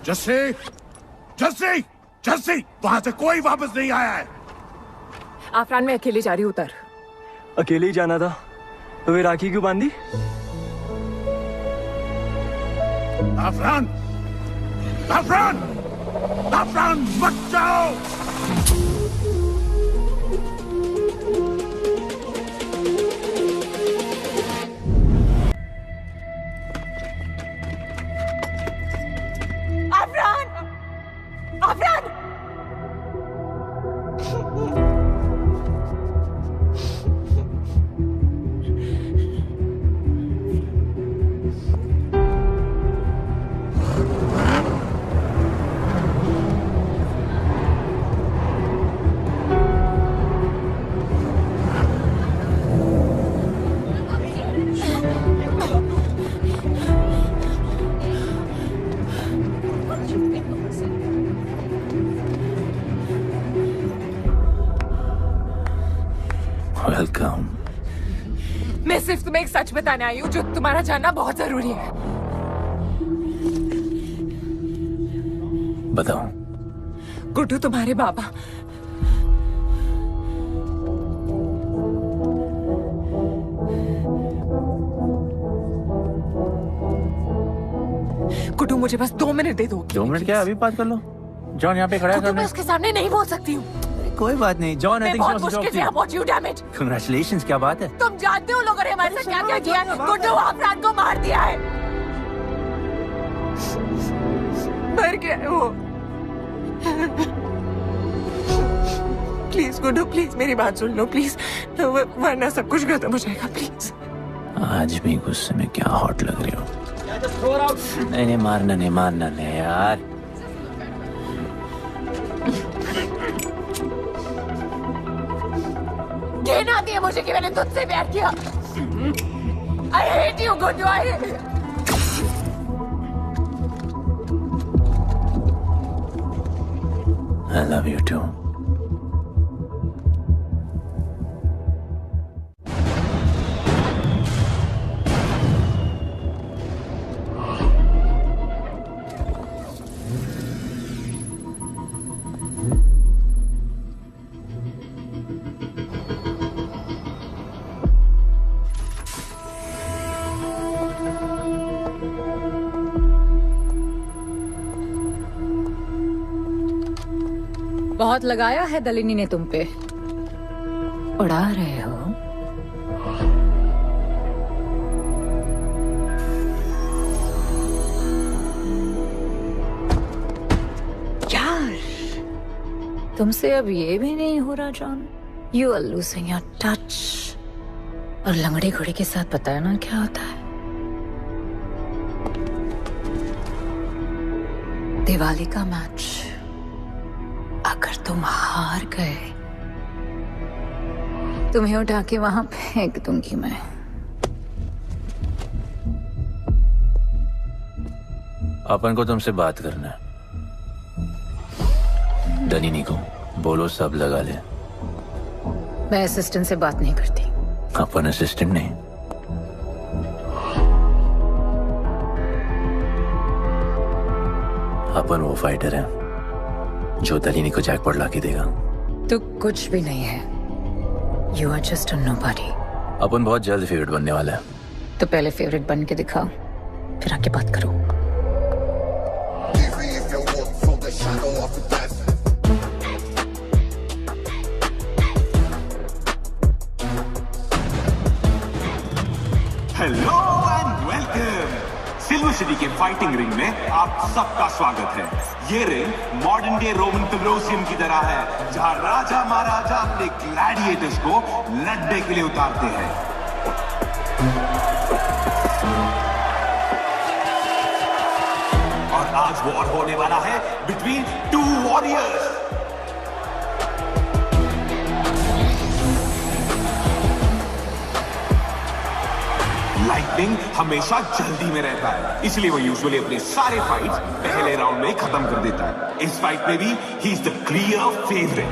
Speaker 4: जस्सी, जस्सी, जस्सी, वहां से कोई वापस नहीं आया है।
Speaker 3: आफरान, मैं अकेले जा रही हूँ। उतर।
Speaker 11: अकेले ही जाना था तो वे राखी क्यों बांधी?
Speaker 4: आफरान, आफरान, आफरान, मत जाओ।
Speaker 9: वेलकम।
Speaker 3: मैं सिर्फ तुम्हें एक सच बताने आई हूँ जो तुम्हारा जानना बहुत जरूरी है।
Speaker 9: बताओ।
Speaker 3: गुड्डू तुम्हारे बाबा। गुड्डू, मुझे बस 2 मिनट दे दो।
Speaker 9: 2 मिनट क्या, अभी बात कर लो। जॉन यहाँ पे खड़ा है।
Speaker 3: मैं उसके सामने नहीं बोल सकती हूँ।
Speaker 9: कोई बात नहीं जॉन, आई थिंक
Speaker 3: बहुत मुश्किल से यहाँ पहुंची हूँ। Damn it.
Speaker 9: कांग्रेचुलेशंस, क्या बात है।
Speaker 3: तुम जानते हो लोगों ने हमारे साथ क्या क्या किया है। गुड्डू आफरान को मार दिया है। मर गया है वो। प्लीज गुड्डू, प्लीज मेरी बात सुन लो प्लीज, वरना सब कुछ खत्म हो जाएगा। प्लीज।
Speaker 9: आज भी गुस्से में क्या हॉट लग रहे हो। नहीं, मारना नहीं यार।
Speaker 16: घिन आती है मुझे कि मैंने तुझसे प्यार किया। I hate you, Guddu.
Speaker 9: I love you too.
Speaker 7: बहुत लगाया है दलिनी ने तुम पे। उड़ा रहे हो। यार, तुमसे अब ये भी नहीं हो रहा John. You are losing your touch. और लंगड़े घोड़े के साथ पता है ना क्या होता है? दिवाली का मैच अगर तुम हार गए, तुम्हें उठा के वहां फेंक दूंगी मैं।
Speaker 9: अपन को तुमसे बात करना है। दलिनी को बोलो सब लगा ले।
Speaker 7: मैं असिस्टेंट से बात नहीं करती।
Speaker 9: अपन असिस्टेंट नहीं, अपन वो फाइटर है जो दलिनी को जैकपॉट लाके देगा।
Speaker 7: तो कुछ भी नहीं है। You are just a nobody.
Speaker 9: अपन बहुत जल्द फेवरेट बनने वाला है।
Speaker 7: तो पहले फेवरेट बन के दिखाओ, फिर आके बात करो।
Speaker 1: Hello and welcome. Silver city के फाइटिंग रिंग में आप सबका स्वागत है। ये ring modern day Roman Colosseum की तरह है, जहां राजा महाराजा अपने ग्लैडिएटर्स को लड़ने के लिए उतारते हैं। और आज वॉर होने वाला है बिटवीन टू वॉरियर्स। लाइटनिंग हमेशा जल्दी में रहता है, इसलिए वो यूजुअली अपने सारे फाइट्स पहले राउंड में ही खत्म कर देता है। इस फाइट में भी he is the clear favourite.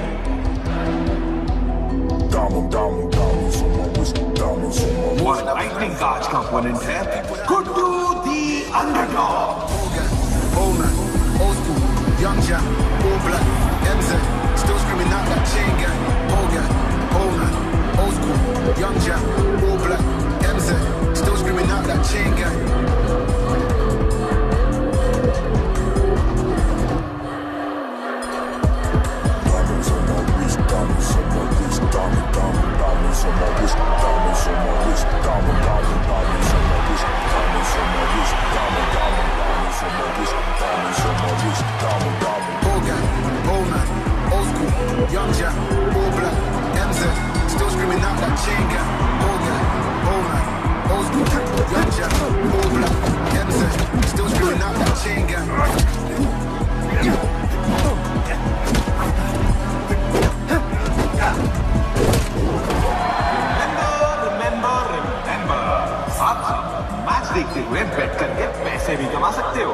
Speaker 1: और लाइटनिंग का आज का ओपोनेंट है गुड्डू दी underdog.
Speaker 18: Young Jack, all black, MZ, still screaming out that chain gang. Old gang, old school, young Jack, all black, MZ, still screaming out that chain gang. Diamonds on my wrist, diamonds on my wrist, diamonds on my wrist, diamonds on my wrist, diamonds on my wrist, diamonds on my wrist, diamonds on my wrist, diamonds on my wrist, diamond. Old gang, old man, old school, young Jack, all black, MZ, still screaming out that chain gang. Old gang, old man, old school, young Jack, all black, MZ, still screaming out that chain gang.
Speaker 1: Remember, आप match देखते हुए बेट करके पैसे भी कमा सकते हो।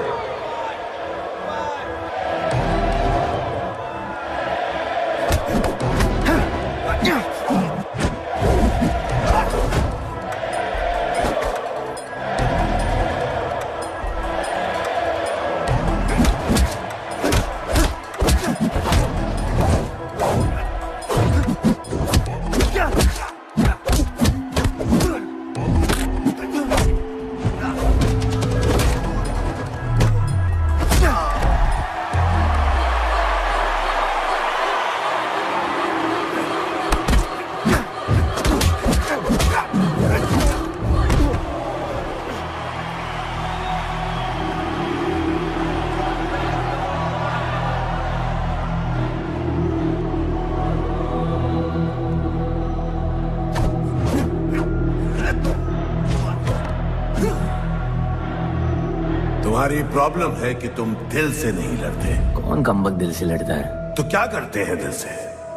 Speaker 4: तुम्हारी प्रॉब्लम है कि तुम दिल से नहीं लड़ते।
Speaker 9: कौन कमबख्त दिल से लड़ता है?
Speaker 4: तो क्या करते हैं दिल से?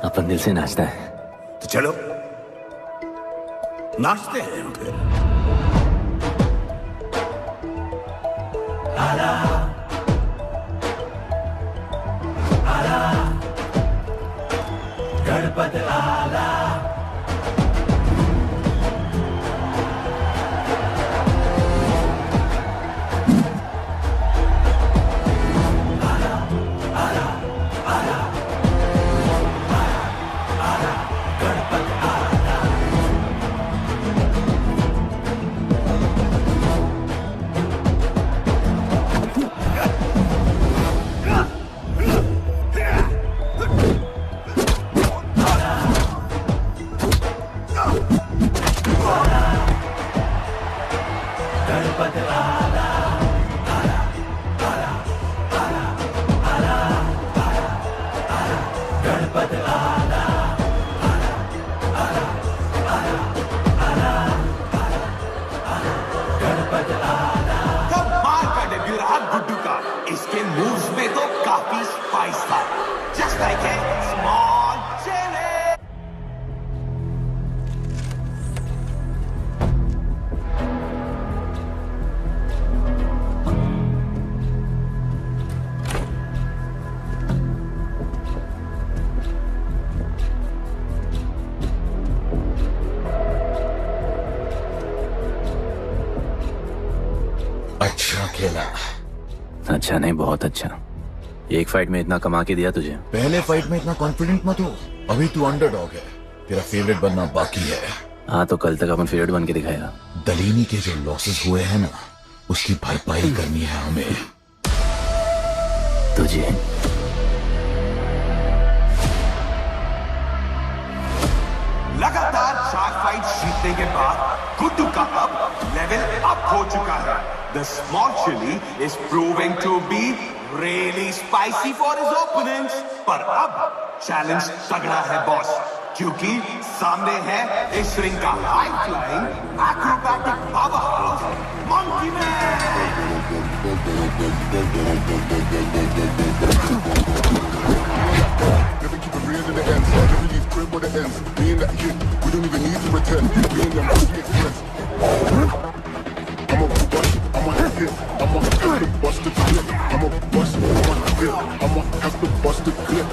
Speaker 9: अपन दिल से नाचता है।
Speaker 4: तो चलो नाचते हैं फिर।
Speaker 12: आला आला गणपत आला
Speaker 9: अच्छा खेला। अच्छा नहीं, बहुत अच्छा। एक फाइट में इतना कमा के दिया तुझे।
Speaker 19: पहले फाइट में इतना कॉन्फिडेंट मत हो, अभी तू अंडरडॉग है, तेरा फेवरेट बनना बाकी है।
Speaker 9: हाँ तो कल तक अपन फेवरेट बन के दिखाएगा।
Speaker 19: दलीनी के जो लॉसेस हुए हैं ना, उसकी भरपाई करनी है हमें।
Speaker 9: तुझे
Speaker 1: लगातार 4 फाइट जीतने के बाद गुड्डू का अब लेवल अप हो चुका है। The small chili is proving to be really spicy for his opponents. पर अब चैलेंज तगड़ा है बॉस, क्योंकि सामने है इस रिंग का high flying acrobatic powerhouse monkey man.
Speaker 18: Never keep it real to the end. Never leave crib where the ends. Me and that kid, we don't even need to pretend. Me and them, we ain't friends. I'm a bust, I'm a hit. I'm a have to bust the clip. I'm a bust, I'm a hit. I'm a have to bust the clip.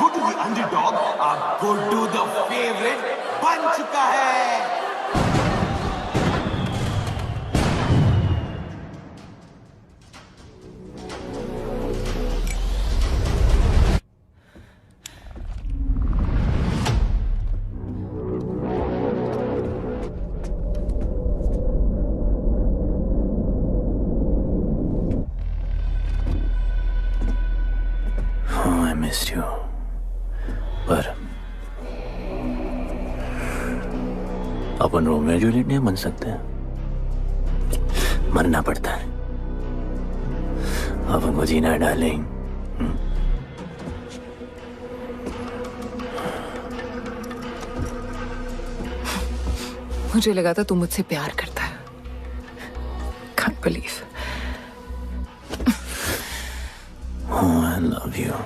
Speaker 1: Guddu the underdog अब Guddu the favourite बन चुका है।
Speaker 9: पर अपन Romeo और Juliet नहीं बन सकते, मरना पड़ता है। अपन को जीना डालेंगे।
Speaker 3: मुझे लगा था तू मुझसे प्यार करता है। Can't believe.
Speaker 9: Oh, I love you.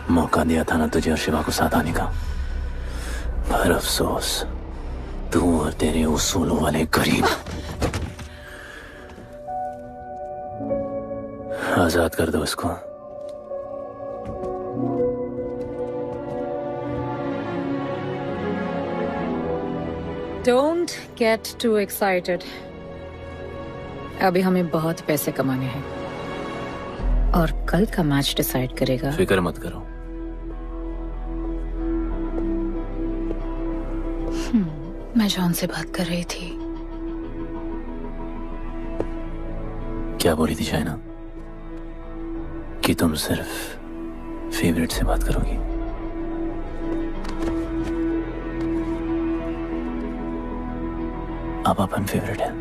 Speaker 9: मौका दिया था ना तुझे और शिवा को साथ आने का, पर अफसोस तू और तेरे उसूलों वाले गरीब। आजाद कर दो इसको।
Speaker 7: Don't get too excited. अभी हमें बहुत पैसे कमाने हैं और कल का मैच डिसाइड करेगा।
Speaker 9: फिक्र मत करो।
Speaker 7: मैं जॉन से बात कर रही थी।
Speaker 9: क्या बोली थी शाइना? कि तुम सिर्फ फेवरेट से बात करोगी? अब अपन फेवरेट है।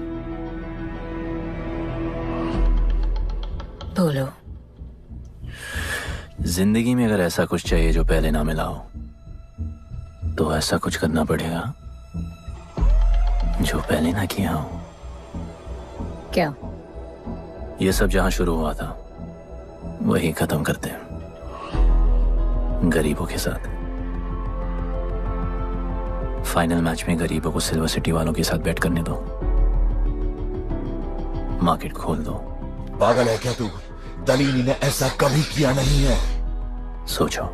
Speaker 7: बोलो।
Speaker 9: जिंदगी में अगर ऐसा कुछ चाहिए जो पहले ना मिला हो, तो ऐसा कुछ करना पड़ेगा जो पहले ना किया हो।
Speaker 7: क्या?
Speaker 9: ये सब जहां शुरू हुआ था वही खत्म करते हैं, गरीबों के साथ। फाइनल मैच में गरीबों को सिल्वर सिटी वालों के साथ बैट करने दो, मार्केट खोल दो।
Speaker 19: पागल है क्या तू? दलीनी ने ऐसा कभी किया नहीं है।
Speaker 9: सोचो,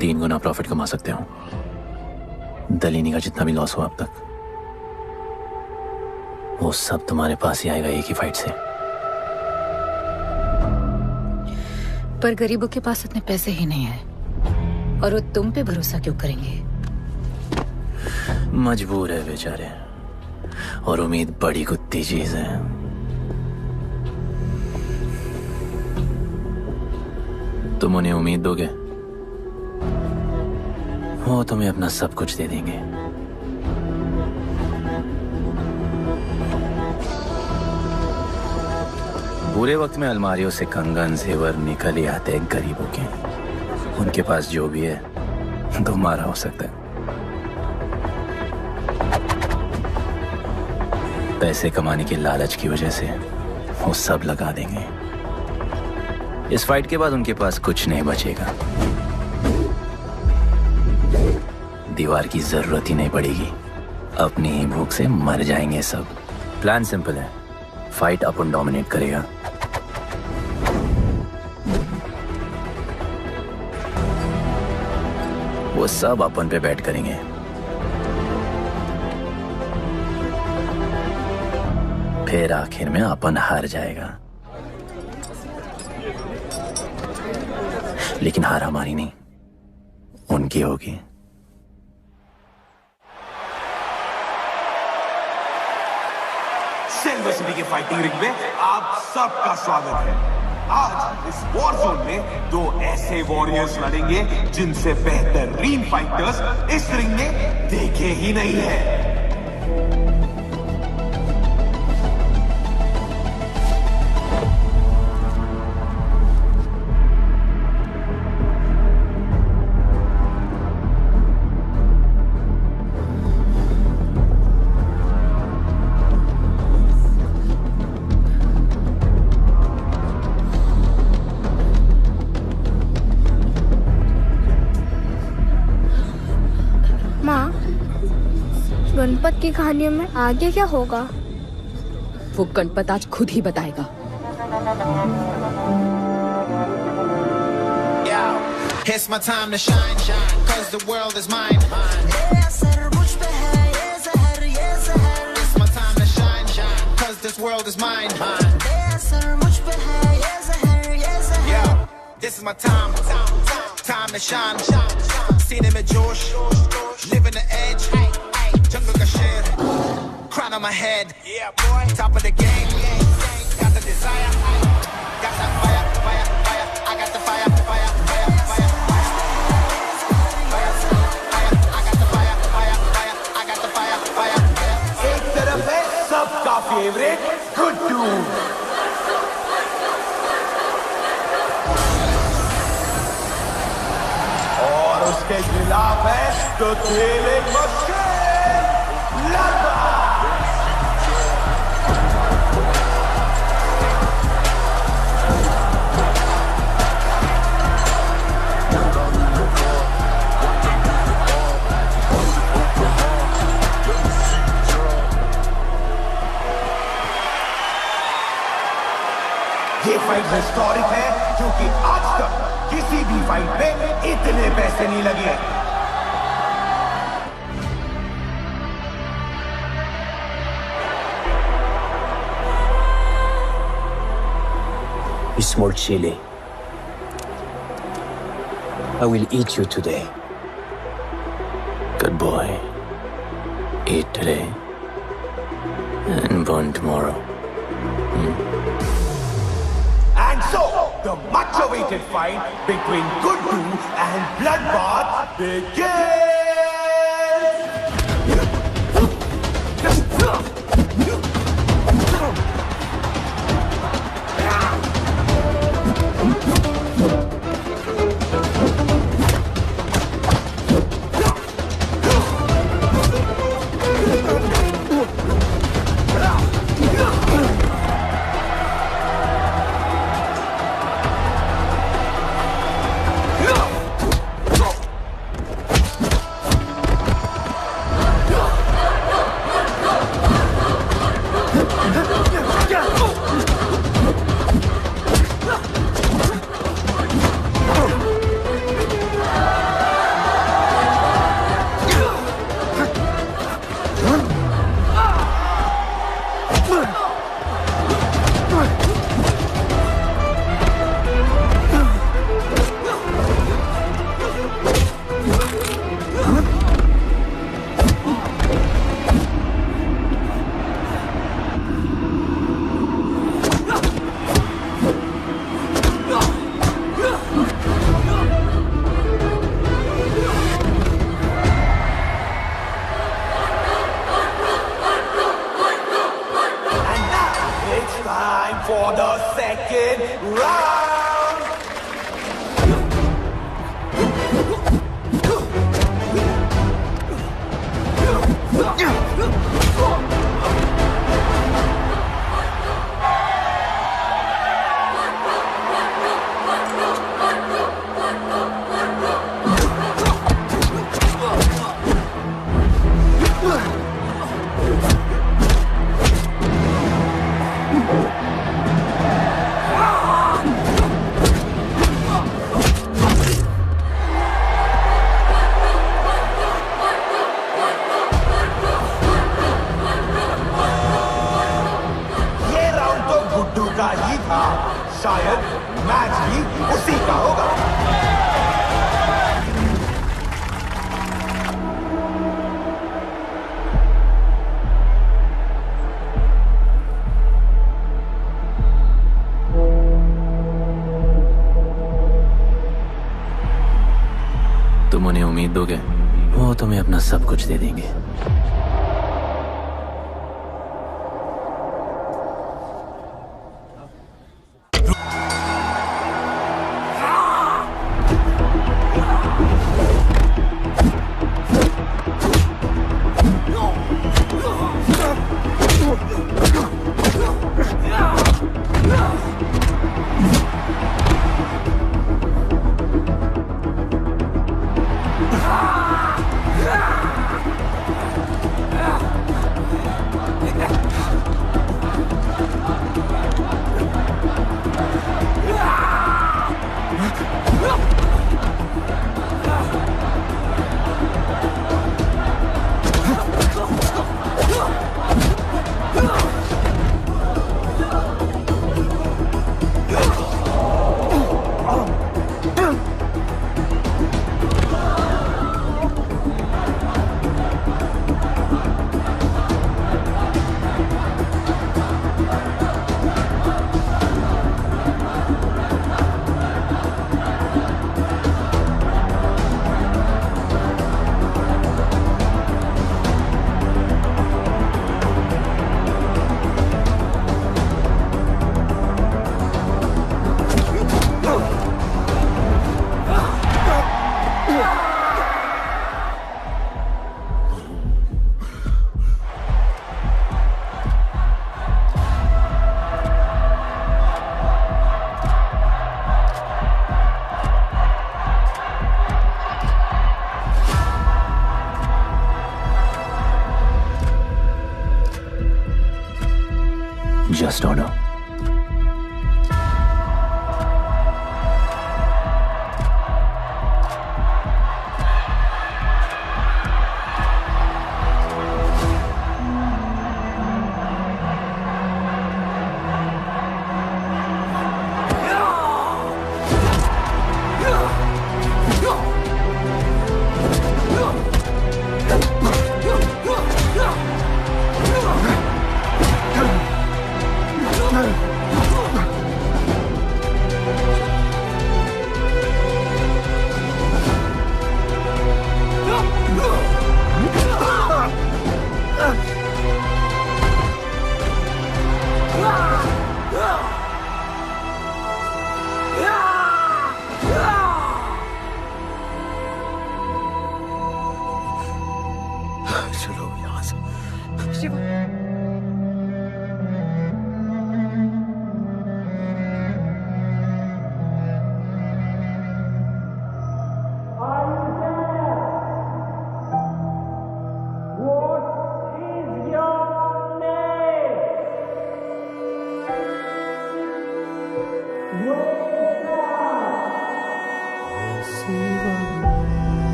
Speaker 9: 3 गुना प्रॉफिट कमा सकते हो। दलीनी का जितना भी लॉस हुआ अब तक, वो सब तुम्हारे पास ही आएगा एक ही फाइट से।
Speaker 7: पर गरीबों के पास इतने पैसे ही नहीं है, और वो तुम पे भरोसा क्यों करेंगे?
Speaker 9: मजबूर है बेचारे, और उम्मीद बड़ी कुत्ती चीज है। तुम उन्हें उम्मीद दोगे, वो तुम्हें अपना सब कुछ दे देंगे। बुरे वक्त में अलमारियों से कंगन जेवर निकल ही आते हैं गरीबों के। उनके पास जो भी है तुम्हारा हो सकता है। पैसे कमाने के लालच की वजह से वो सब लगा देंगे। इस फाइट के बाद उनके पास कुछ नहीं बचेगा। दीवार की जरूरत ही नहीं पड़ेगी, अपनी ही भूख से मर जाएंगे सब। प्लान सिंपल है, फाइट अपन डोमिनेट करेगा। वो सब अपन पे बैट करेंगे। फिर आखिर में अपन हार जाएगा, लेकिन हार हमारी नहीं, उनकी होगी।
Speaker 1: सिल्वर सिटी के फाइटिंग रिंग में आप सबका स्वागत है। आज इस वॉर जोन में 2 ऐसे वॉरियर्स लड़ेंगे जिनसे बेहतरीन फाइटर्स इस रिंग में देखे ही नहीं है।
Speaker 6: गणपत की कहानियों में आगे क्या होगा?
Speaker 7: वो गणपत आज खुद ही बताएगा।
Speaker 20: It's my time to shine, shine, 'cause the world is mine. It's my time to shine, shine, 'cause this world is mine. Yeah, this is my time, time to shine. Seen him at Josh, living the edge. Jungle ka sher, crown on my head. Yeah, boy, top of the game. Got the desire, got that fire, fire, fire. I got the fire, fire, fire, fire. I got the fire, fire, fire. I got the fire, fire.
Speaker 1: एक तरफ है सबका favourite Guddu, उसके खिलाफ है तो खेले मुश्किल लड़वा। ये फाइट हिस्टोरिक है क्योंकि आज तक किसी भी फाइट में इतने पैसे नहीं लगे।
Speaker 17: Small chili. I will eat you today.
Speaker 9: Good boy. Eat today and burn tomorrow.
Speaker 1: And so, the much-awaited fight between Guddu and Bloodbath begins! For the second round. का ही था, शायद मैच भी उसी का होगा।
Speaker 9: तुम उन्हें उम्मीद दोगे, वो तुम्हें अपना सब कुछ दे देंगे। just honor.
Speaker 18: चलो यहाँ से।
Speaker 3: शिवा,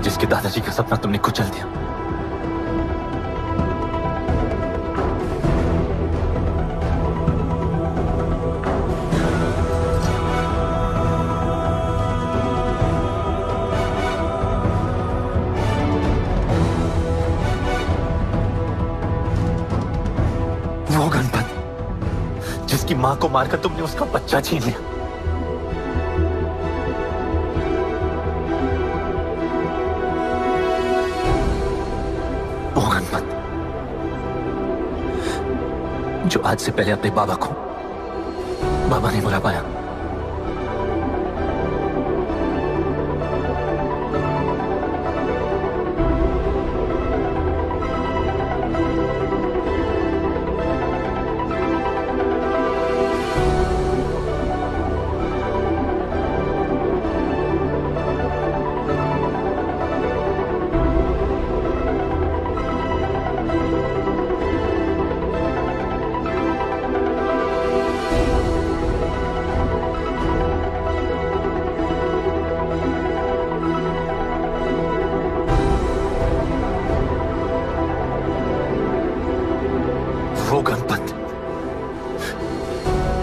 Speaker 5: जिसके दादाजी का सपना तुमने कुचल दिया। वो गणपत जिसकी मां को मारकर तुमने उसका बच्चा छीन लिया। वो गणपत जो आज से पहले अपने बाबा को बाबा नहीं बुला पाया।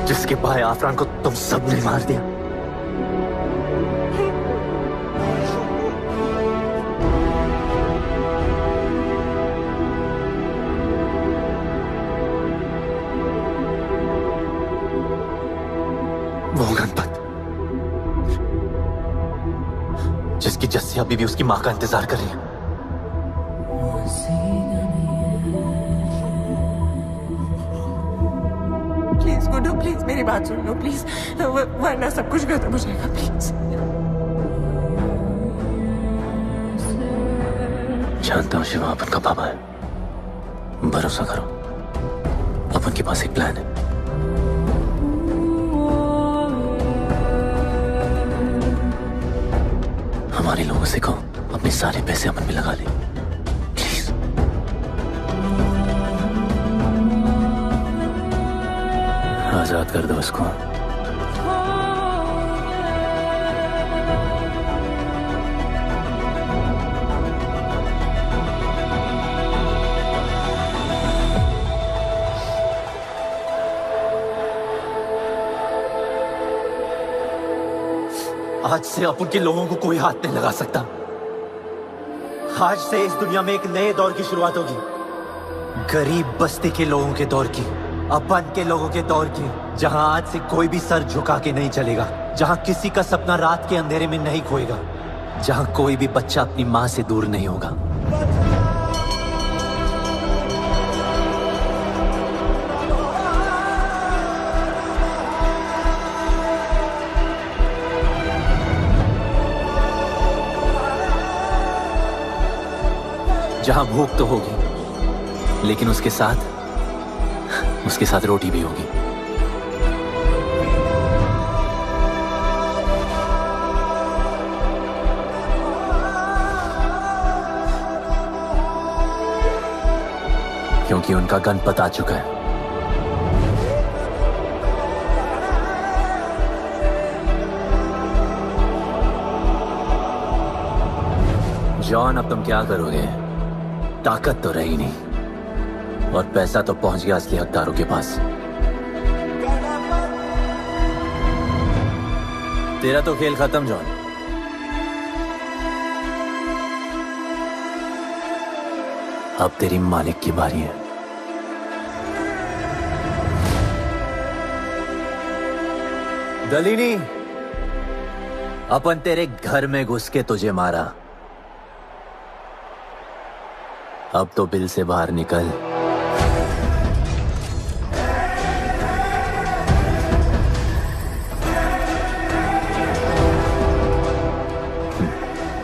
Speaker 17: जिसके भाई आफरान को तुम सबने मार दिया। वो गणपत जिसकी जस्सिया बीवी उसकी मां का इंतजार कर रही है।
Speaker 3: प्लीज गुड्डू, प्लीज मेरी बात सुन लो प्लीज, वरना सब कुछ खत्म हो जाएगा प्लीज।
Speaker 17: जानता हूँ शिवा अपन का पापा है, भरोसा करो। अपन के पास एक प्लान है। हमारे लोगों से कहो अपने सारे पैसे अपन पे लगा ले, प्लीज। आजाद कर दो उसको। आज से अपन के लोगों को कोई हाथ नहीं लगा सकता। आज से इस दुनिया में एक नए दौर की शुरुआत होगी, गरीब बस्ती के लोगों के दौर की, अपन के लोगों के दौर की, जहां आज से कोई भी सर झुका के नहीं चलेगा, जहां किसी का सपना रात के अंधेरे में नहीं खोएगा, जहां कोई भी बच्चा अपनी मां से दूर नहीं होगा। जहां भूख तो होगी, लेकिन उसके साथ रोटी भी होगी। क्योंकि उनका गणपत आ चुका है। जॉन, अब तुम क्या करोगे? ताकत तो रही नहीं और पैसा तो पहुंच गया असली हकदारों के पास। तेरा तो खेल खत्म जॉन। अब तेरी मालिक की बारी है। दलीनी, अपन तेरे घर में घुस के तुझे मारा, अब तो बिल से बाहर निकल।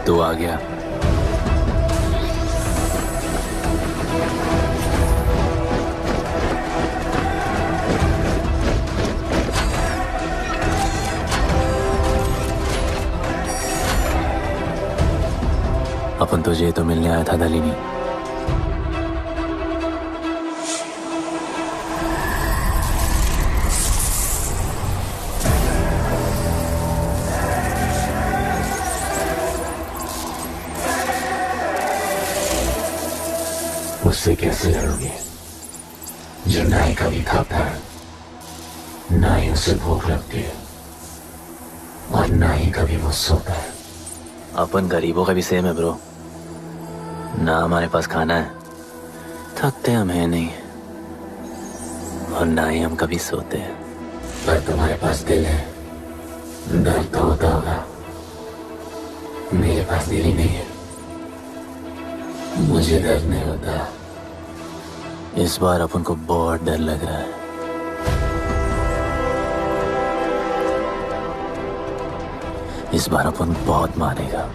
Speaker 17: तू आ गया। अपन तुझे तो मिलने आया था दलीनी।
Speaker 5: उससे कैसे लड़ोगे जो ना ही कभी खाता है, ना ही उसे भूख लगती है और ना ही कभी वो सोता है।
Speaker 17: अपन गरीबों का भी सेम है ब्रो। ना हमारे पास खाना है, थकते हम है नहीं, और ना ही हम कभी सोते हैं।
Speaker 5: पर तुम्हारे पास दिल है, दर्द तो होता होगा। मेरे पास दिल ही नहीं है, मुझे दर्द नहीं होता।
Speaker 17: इस बार अपन को बहुत डर लग रहा है। इस बार अपन बहुत मानेगा।